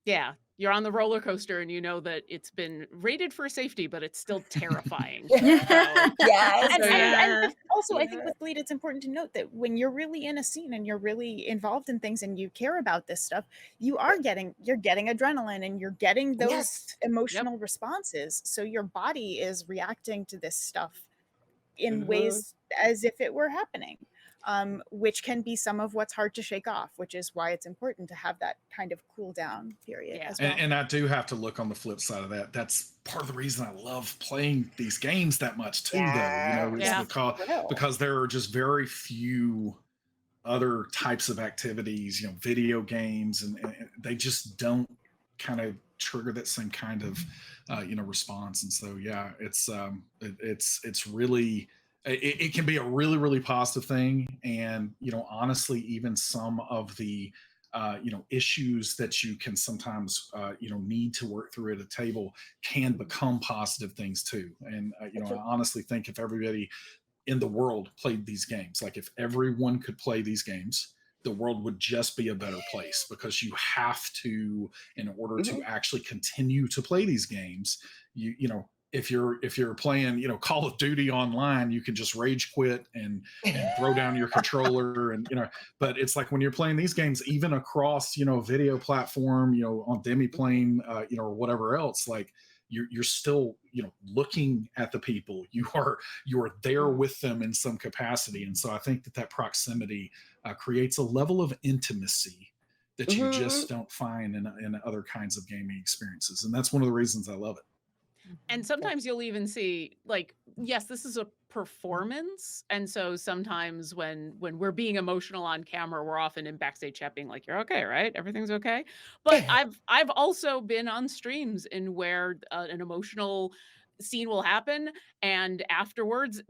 Yeah. You're on the roller coaster and you know that it's been rated for safety, but it's still terrifying. And also, I think with Bleed, it's important to note that when you're really in a scene and you're really involved in things and you care about this stuff, you're getting adrenaline and you're getting those emotional responses. So your body is reacting to this stuff in ways as if it were happening. Which can be some of what's hard to shake off, which is why it's important to have that kind of cool down period as well. And I do have to look on the flip side of that. That's part of the reason I love playing these games that much too, though, because there are just very few other types of activities, video games, and they just don't kind of trigger that same kind of, response. And so, it's really, it can be a really, really positive thing. And, honestly, even some of the, issues that you can sometimes, need to work through at a table can become positive things too. And, I honestly think if everybody in the world played these games. Like if everyone could play these games, the world would just be a better place, because you have to, in order to actually continue to play these games, you know, if you're playing, you know, Call of Duty online, you can just rage quit and throw down your controller, and you know. But it's like when you're playing these games, even across, you know, video platform, you know, on Demiplane, you know, or whatever else, like you're still, you know, looking at the people. You are there with them in some capacity, and so I think that proximity creates a level of intimacy that you just don't find in other kinds of gaming experiences, and that's one of the reasons I love it. And sometimes you'll even see, like, yes, this is a performance, and so sometimes when we're being emotional on camera, we're often in backstage chat being like, "You're okay, right? Everything's okay." But I've also been on streams in where an emotional scene will happen, and afterwards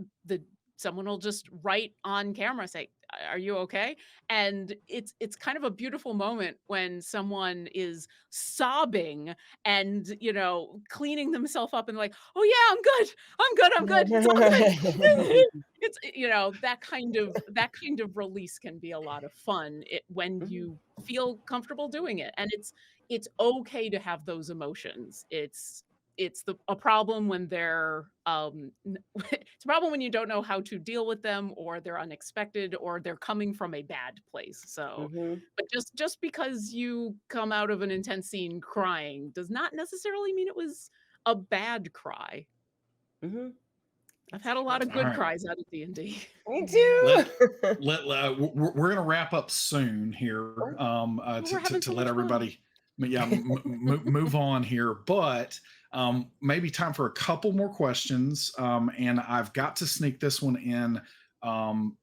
someone will just write on camera, say, "Are you okay?" And it's kind of a beautiful moment when someone is sobbing and, you know, cleaning themselves up and like, "Oh yeah, I'm good. I'm good. It's all good." It's, you know, that kind of release can be a lot of fun when you feel comfortable doing it. And it's okay to have those emotions. It's a problem when they're it's a problem when you don't know how to deal with them, or they're unexpected, or they're coming from a bad place. So, but just because you come out of an intense scene crying does not necessarily mean it was a bad cry. I've had a lot of good cries out of D&D. Me too. We're going to wrap up soon here to let everybody move on here, but maybe time for a couple more questions, and I've got to sneak this one in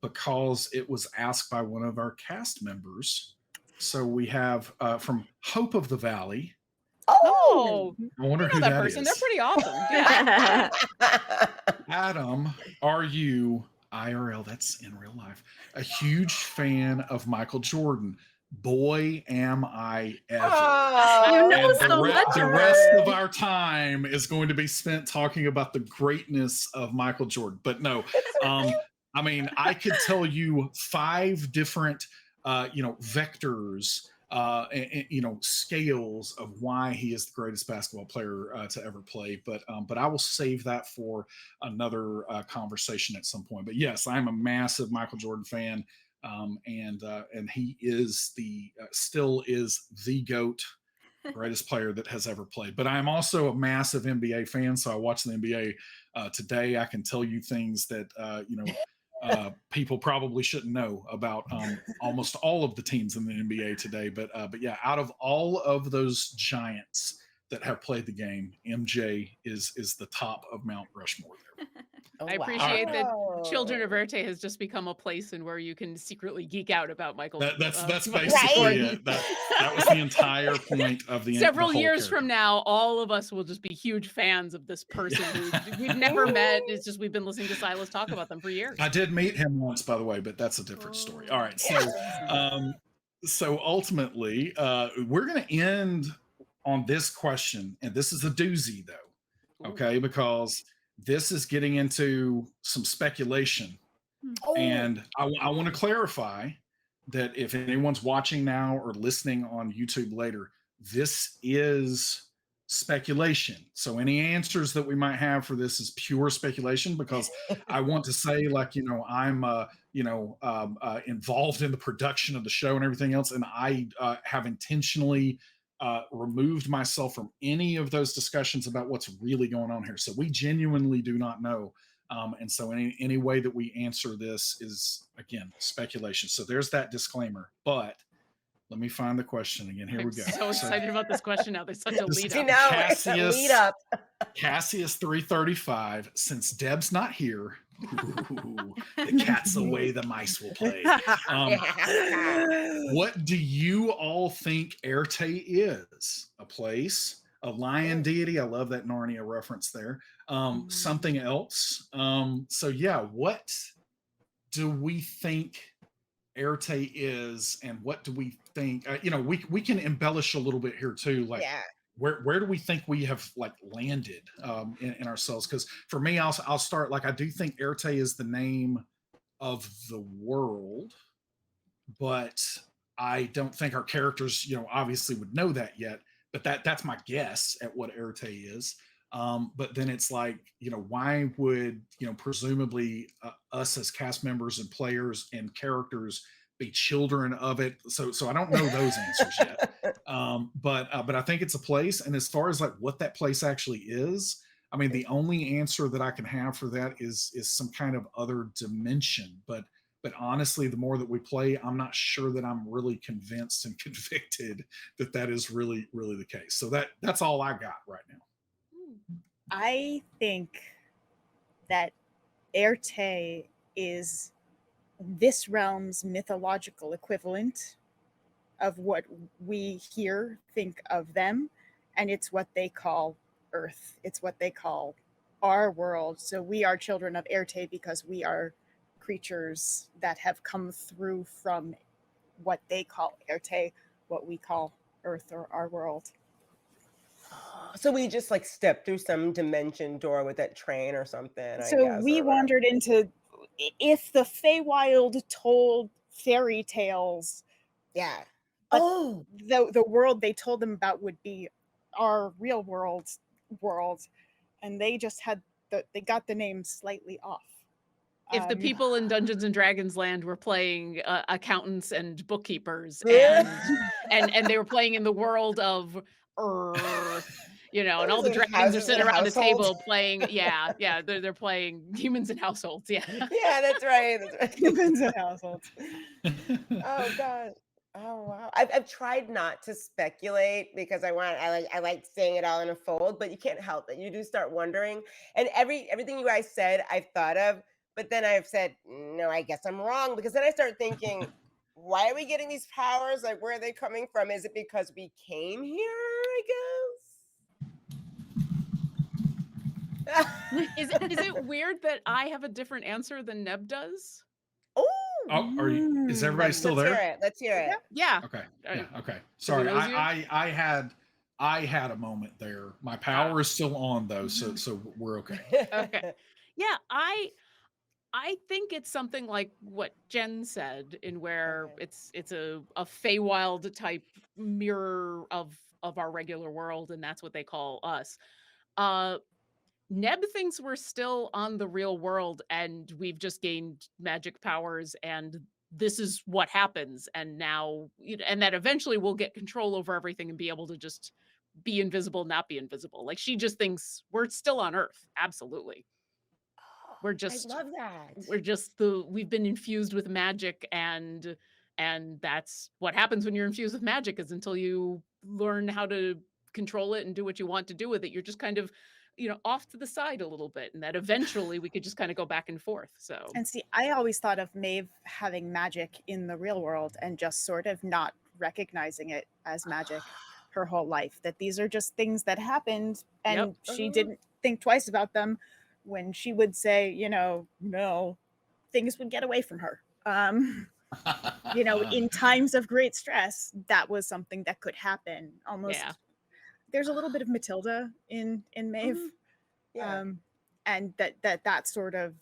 because it was asked by one of our cast members. So we have from Hope of the Valley. Oh, I wonder who that that person. is. They're pretty awesome. Yeah. Adam, are you IRL? That's in real life. A huge fan of Michael Jordan. Boy, am I ever. You know And so much. the rest of our time is going to be spent talking about the greatness of Michael Jordan. But no, I mean, I could tell you 5 different, you know, vectors, and, you know, scales of why he is the greatest basketball player to ever play. But I will save that for another conversation at some point. But yes, I'm a massive Michael Jordan fan. And he is still is the GOAT, greatest player that has ever played. But I'm also a massive NBA fan, so I watch the NBA today. I can tell you things that you know, people probably shouldn't know about almost all of the teams in the NBA today. But yeah, out of all of those giants that have played the game, MJ is the top of Mount Rushmore there. I appreciate that Children of Éarte has just become a place in where you can secretly geek out about Michael. That's basically it. That was the entire point of the Several years character. from now, all of us will just be huge fans of this person who we've never met. It's just we've been listening to Silas talk about them for years. I did meet him once, by the way, but that's a different story. All right, so ultimately, we're going to end on this question, and this is a doozy, though, okay, because this is getting into some speculation. And I want to clarify that if anyone's watching now or listening on YouTube later, this is speculation. So any answers that we might have for this is pure speculation, because I want to say, like, you know, I'm you know, involved in the production of the show and everything else, and I have intentionally removed myself from any of those discussions about what's really going on here. So we genuinely do not know. And so any way that we answer this is, again, speculation. So there's that disclaimer. But let me find the question again. Here we go. So excited about this question now. There's such a lead up. Cassius 335. Since Deb's not here, the cat's away, the mice will play. What do you all think Éarte is? A place? A lion deity? I love that Narnia reference there. Something else? So yeah, what do we think Éarte is, and what do we think? You know, we can embellish a little bit here too. Like, where do we think we have like landed in ourselves? Because for me, I'll start like, I do think Éarte is the name of the world, but I don't think our characters, obviously would know that yet. But that's my guess at what Éarte is. But then it's like, why would, presumably us as cast members and players and characters be children of it? So I don't know those answers yet. But I think it's a place. And as far as like what that place actually is, I mean, the only answer that I can have for that is some kind of other dimension. But honestly, the more that we play, I'm not sure that I'm really convinced and convicted that is really, really the case. So that's all I got right now. I think that Éarte is this realm's mythological equivalent of what we here think of them, and it's what they call Earth. It's what they call our world. So we are children of Éarte because we are creatures that have come through from what they call Éarte, what we call Earth or our world. So we just like stepped through some dimension door with that train or something. So we wandered into, if the Feywild told fairy tales, yeah. But the world they told them about would be our real world, and they just had they got the name slightly off. If the people in Dungeons and Dragons land were playing accountants and bookkeepers, Yeah. and they were playing in the world of Earth, and all the Like dragons are houses sitting and around the households. table playing. Yeah, they're playing humans and households. Yeah. Yeah, that's right. That's right. Humans and households. Oh God. Oh wow. I've tried not to speculate because I like seeing it all unfold, but you can't help it. You do start wondering. And everything you guys said, I've thought of, but then I've said, no, I guess I'm wrong, because then I start thinking, why are we getting these powers? Like, where are they coming from? Is it because we came here, I guess? Is it weird that I have a different answer than Neb does? Oh, are you? Is everybody still there? Let's hear it. Yeah. Okay. Yeah. Okay. Sorry, I had a moment there. My power is still on though, so we're okay. Okay. Yeah, I think it's something like what Jen said, in where it's a Feywild type mirror of our regular world, and that's what they call us. Neb thinks we're still on the real world and we've just gained magic powers, and this is what happens. And now, and that eventually we'll get control over everything and be able to just be invisible, not be invisible. Like, she just thinks we're still on Earth. Absolutely. We're just, I love that. we're just we've been infused with magic, and that's what happens when you're infused with magic, is until you learn how to control it and do what you want to do with it, you're just kind of, off to the side a little bit, and that eventually we could just kind of go back and forth. So, And see, I always thought of Maeve having magic in the real world and just sort of not recognizing it as magic her whole life, that these are just things that happened, and she didn't think twice about them. When she would say, no, things would get away from her. In times of great stress, that was something that could happen. Almost. Yeah. There's a little bit of Matilda in Maeve. Yeah. And that sort of,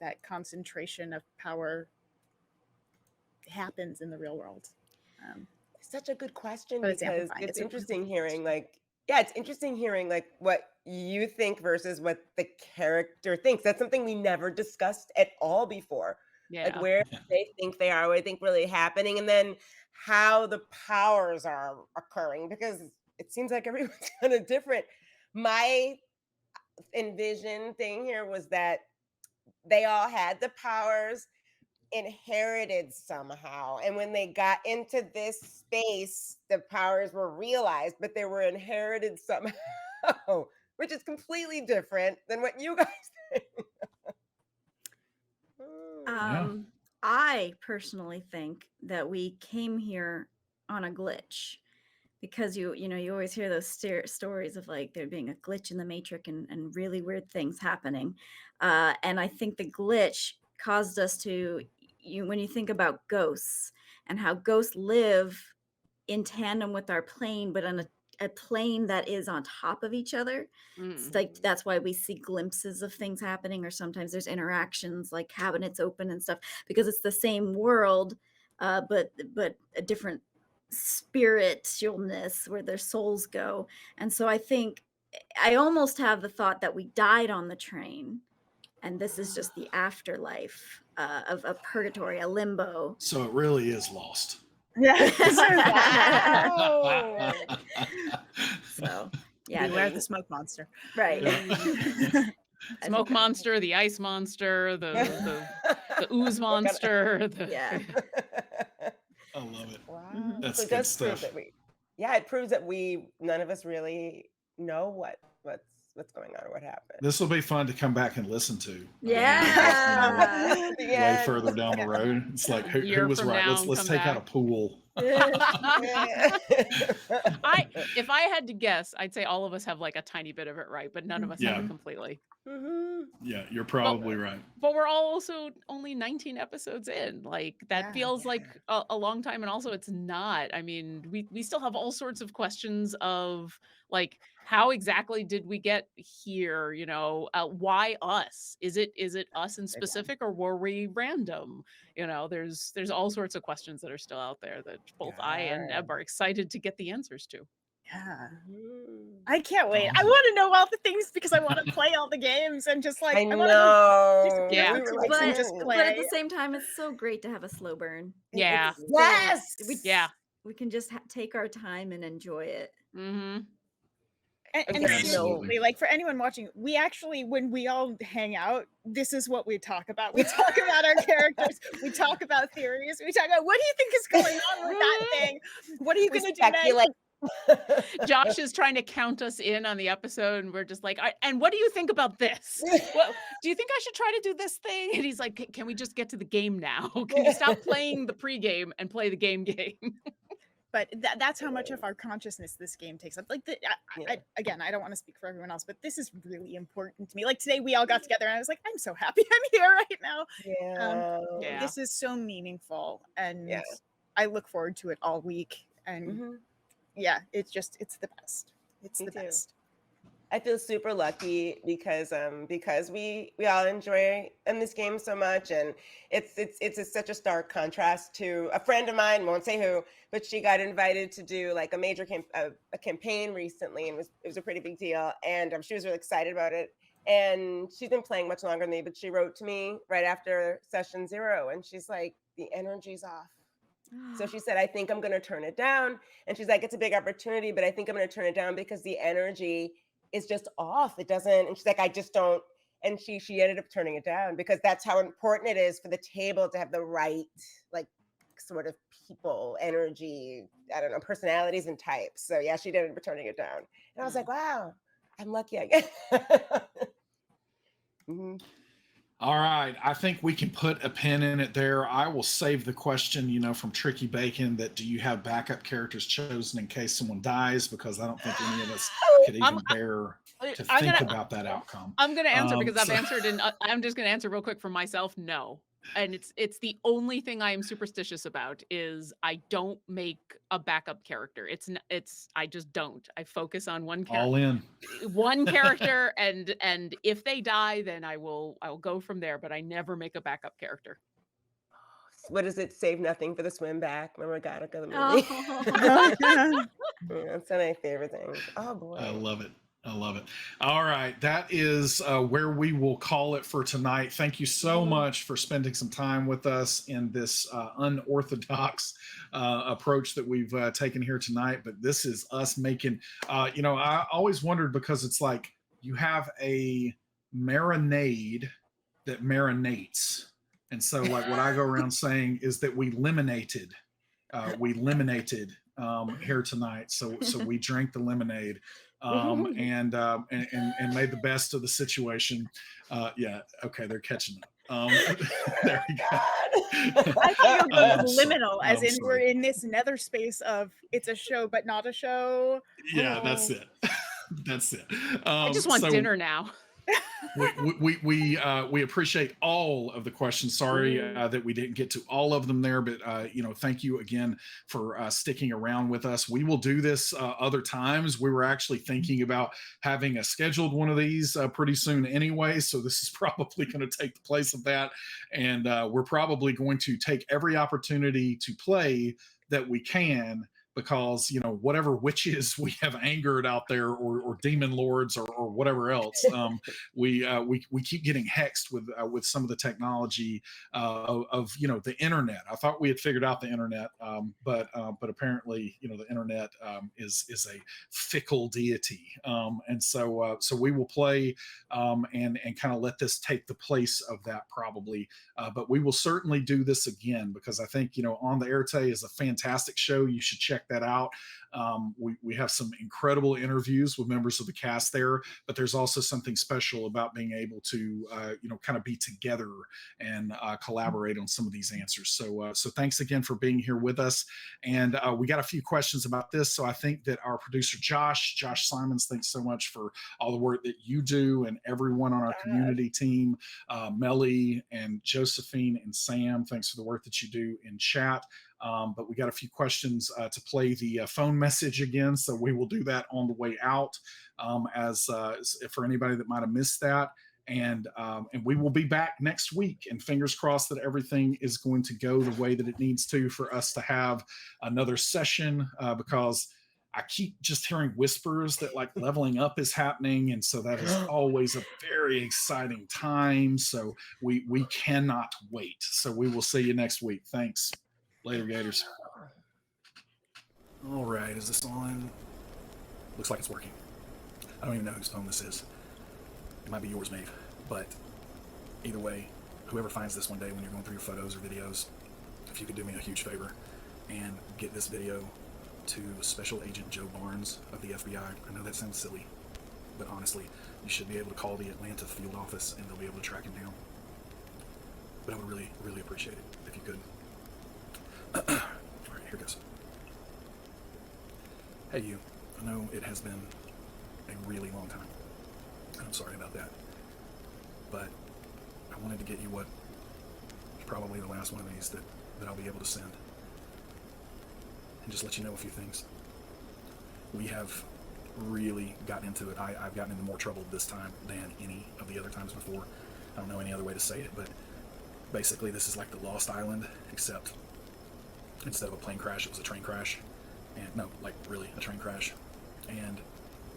that concentration of power happens in the real world. Such a good question, But it's because amplifying. it's It's a interesting really hearing it's interesting hearing like what you think versus what the character thinks. That's something we never discussed at all before. Yeah. Like where they think they are, what they think really happening, and then how the powers are occurring, because it seems like everyone's kind of different. My envision thing here was that they all had the powers inherited somehow, and when they got into this space, the powers were realized, but they were inherited somehow, which is completely different than what you guys think. I personally think that we came here on a glitch, because you always hear those stories of like there being a glitch in the matrix and really weird things happening, and I think the glitch caused us to, when you think about ghosts and how ghosts live in tandem with our plane, but a plane that is on top of each other. It's like that's why we see glimpses of things happening, or sometimes there's interactions like cabinets open and stuff, because it's the same world, but a different spiritualness where their souls go. And so I think I almost have the thought that we died on the train, and this is just the afterlife of a purgatory, a limbo. So it really is Lost. Yeah. Wow. So yeah, Beware the smoke monster. right. Smoke monster, the ice monster, the ooze monster. Yeah. I love it. Wow. That's So it good does prove stuff. that it proves that none of us really know what's going on or what happened. This will be fun to come back and listen to. Yeah. Way further down the road. It's like who Year was from right? now, Let's come take out a back. pool. If I had to guess, I'd say all of us have like a tiny bit of it right, but none of us have Yeah. it completely. Yeah, you're probably right. But we're also only 19 episodes in. Like that Yeah. feels like a long time, and also it's not. I mean, we still have all sorts of questions of like, how exactly did we get here? You know, why us? Is it us in specific, or were we random? You know, there's all sorts of questions that are still out there that both I and Eb are excited to get the answers to. Yeah. I can't wait. I Awesome. want to know all the things because I want to play all the games and just like I want to know. disappear Yeah. for 2 weeks and just play. But at the same time, it's so great to have a slow burn. Yeah. It's so- Yes. Yeah. we can just take our time and enjoy it. Mm-hmm. And Absolutely. seriously, like for anyone watching, we actually, when we all hang out, this is what we talk about. We talk about our characters. We talk about theories. We talk about what do you think is going on with that thing? What are you going to do next? Speculate. Josh is trying to count us in on the episode, and we're just like, and what do you think about this? Well, do you think I should try to do this thing? And he's like, can we just get to the game now? Can you stop playing the pregame and play the game? But that's how much of our consciousness this game takes up. Like, again, I don't want to speak for everyone else, but this is really important to me. Like today, we all got together, and I was like, I'm so happy I'm here right now. Yeah. This is so meaningful, and Yeah. I look forward to it all week. And yeah, it's the best. It's Me the too. best. I feel super lucky because we all enjoy this game so much, and it's such a stark contrast to a friend of mine, won't say who, but she got invited to do like a major a campaign recently, and it was a pretty big deal, and she was really excited about it, and she's been playing much longer than me, but she wrote to me right after session 0, and she's like, the energy's off. So she said, I think I'm going to turn it down. And she's like, it's a big opportunity, but I think I'm going to turn it down because the energy is just off. It doesn't. And she's like, I just don't. And she ended up turning it down because that's how important it is for the table to have the right, like, sort of people, energy, I don't know, personalities and types. So yeah, she ended up turning it down. And I was like, wow, I'm lucky, I guess. All right. I think we can put a pin in it there. I will save the question, from Tricky Bacon that do you have backup characters chosen in case someone dies? Because I don't think any of us could even bear to think about that outcome. I'm going to answer because I've so- answered, and I'm just going to answer real quick for myself. No. And it's the only thing I am superstitious about is I don't make a backup character. I just don't. I focus on one character. All in. One character, and if they die, then I will go from there. But I never make a backup character. What is it? Save nothing for the swim back. Remember Gattaca the movie? That's one of my favorite things. Oh boy. I love it. All right. That is where we will call it for tonight. Thank you so much for spending some time with us in this unorthodox approach that we've taken here tonight. But this is us making, I always wondered because it's like you have a marinade that marinates. And so like what I go around saying is that we liminated here tonight. So we drank the lemonade. And made the best of the situation. Yeah, okay, they're catching up. There we go. I thought you were going liminal, as I'm in we're sorry. in this nether space of it's a show but not a show. Yeah, that's it. That's it. I just want dinner now. We appreciate all of the questions. Sorry that we didn't get to all of them there, but thank you again for sticking around with us. We will do this other times. We were actually thinking about having a scheduled one of these pretty soon anyway, so this is probably going to take the place of that, and we're probably going to take every opportunity to play that we can, because whatever witches we have angered out there, or demon lords, or whatever else, we keep getting hexed with some of the technology of the internet. I thought we had figured out the internet, but apparently the internet is a fickle deity, and so we will play and kind of let this take the place of that probably, but we will certainly do this again, because I think On the Éarte is a fantastic show. You should check that out. We have some incredible interviews with members of the cast there, but there's also something special about being able to kind of be together and collaborate on some of these answers. So thanks again for being here with us, and we got a few questions about this, so I think that our producer Josh Simons, thanks so much for all the work that you do, and everyone on our community team, Melly and Josephine and Sam, thanks for the work that you do in chat. But we got a few questions to play the phone message again, so we will do that on the way out, as for anybody that might have missed that. And we will be back next week, and fingers crossed that everything is going to go the way that it needs to for us to have another session, because I keep just hearing whispers that like leveling up is happening, and so that is always a very exciting time. So we cannot wait. So we will see you next week. Thanks. Later, Gators. All right, is this on? Looks like it's working. I don't even know whose phone this is. It might be yours, Maeve. But either way, whoever finds this one day when you're going through your photos or videos, if you could do me a huge favor and get this video to Special Agent Joe Barnes of the FBI. I know that sounds silly, but honestly, you should be able to call the Atlanta field office and they'll be able to track him down. But I would really, really appreciate it if you could. All right, here goes. Hey, you. I know it has been a really long time. I'm sorry about that. But I wanted to get you what is probably the last one of these that I'll be able to send. And just let you know a few things. We have really gotten into it. I've gotten into more trouble this time than any of the other times before. I don't know any other way to say it, but basically this is like the Lost Island, except instead of a plane crash, it was a train crash. And no, like really a train crash. And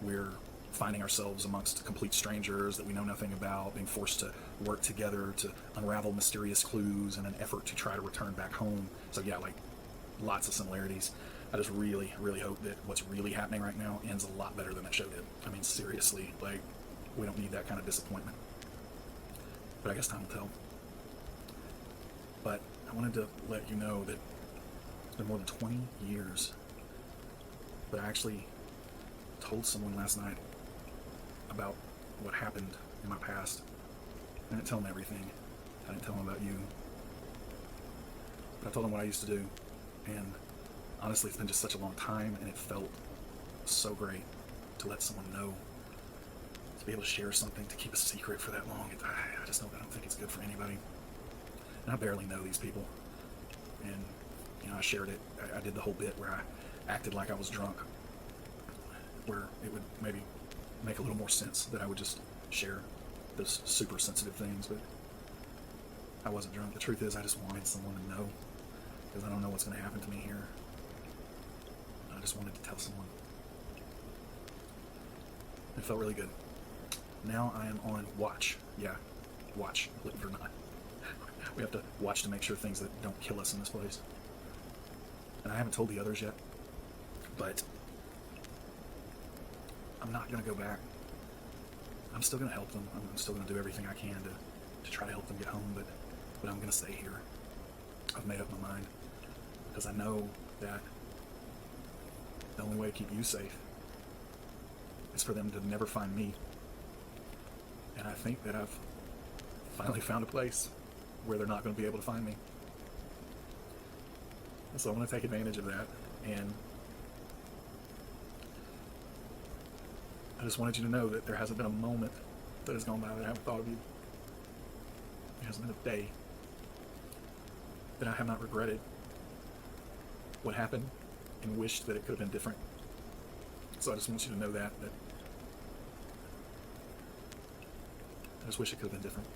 we're finding ourselves amongst complete strangers that we know nothing about, being forced to work together to unravel mysterious clues in an effort to try to return back home. So yeah, like lots of similarities. I just really, really hope that what's really happening right now ends a lot better than that show did. I mean, seriously, like, we don't need that kind of disappointment. But I guess time will tell. But I wanted to let you know that it's been more than 20 years that I actually told someone last night about what happened in my past. I didn't tell them everything. I didn't tell them about you. But I told them what I used to do. And honestly, it's been just such a long time, and it felt so great to let someone know, to be able to share something, to keep a secret for that long. I just don't think it's good for anybody. And I barely know these people. And, I shared it. I did the whole bit where I acted like I was drunk, where it would maybe make a little more sense that I would just share those super sensitive things, but I wasn't drunk. The truth is, I just wanted someone to know, because I don't know what's going to happen to me here. I just wanted to tell someone. It felt really good. Now I am on watch. Yeah, watch, believe it or not. We have to watch to make sure things that don't kill us in this place. And I haven't told the others yet, but I'm not going to go back. I'm still going to help them. I'm still going to do everything I can to try to help them get home, but I'm going to stay here. I've made up my mind, because I know that the only way to keep you safe is for them to never find me. And I think that I've finally found a place where they're not going to be able to find me. So I'm going to take advantage of that, and I just wanted you to know that there hasn't been a moment that has gone by that I haven't thought of you. There hasn't been a day that I have not regretted what happened and wished that it could have been different. So I just want you to know that I just wish it could have been different.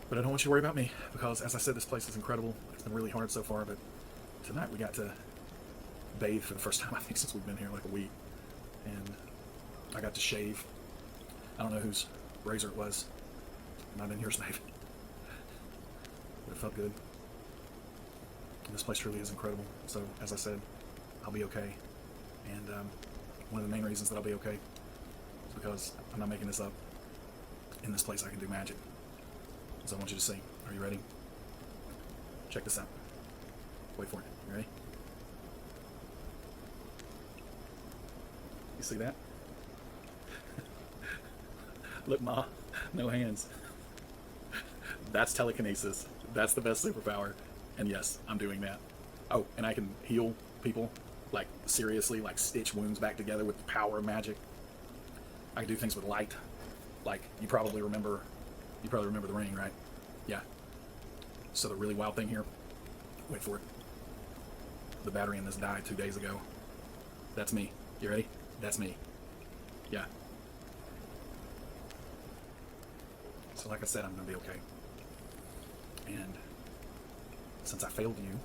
But I don't want you to worry about me, because as I said, this place is incredible. It's been really hard so far, but tonight we got to bathe for the first time, I think, since we've been here like a week. And I got to shave. I don't know whose razor it was. Not in yours, Maeve. But it felt good. And this place truly is incredible. So, as I said, I'll be okay. And one of the main reasons that I'll be okay is because I'm not making this up. In this place I can do magic. So I want you to see. Are you ready? Check this out. Wait for it. You ready? You see that? Look, Ma, no hands. That's telekinesis. That's the best superpower. And yes, I'm doing that. Oh, and I can heal people, like seriously, like stitch wounds back together with the power of magic. I can do things with light. Like, you probably remember the ring, right? Yeah. So the really wild thing here, wait for it. The battery in this died 2 days ago. That's me. You ready? That's me. Yeah. So like I said, I'm gonna be okay. And since I failed you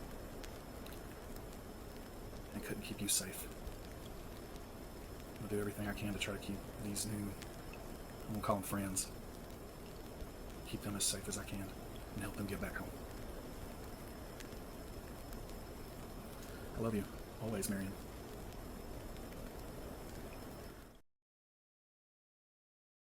and couldn't keep you safe, I'm gonna do everything I can to try to keep these new, I'm gonna call them friends, keep them as safe as I can and help them get back home. I love you, always, Marion.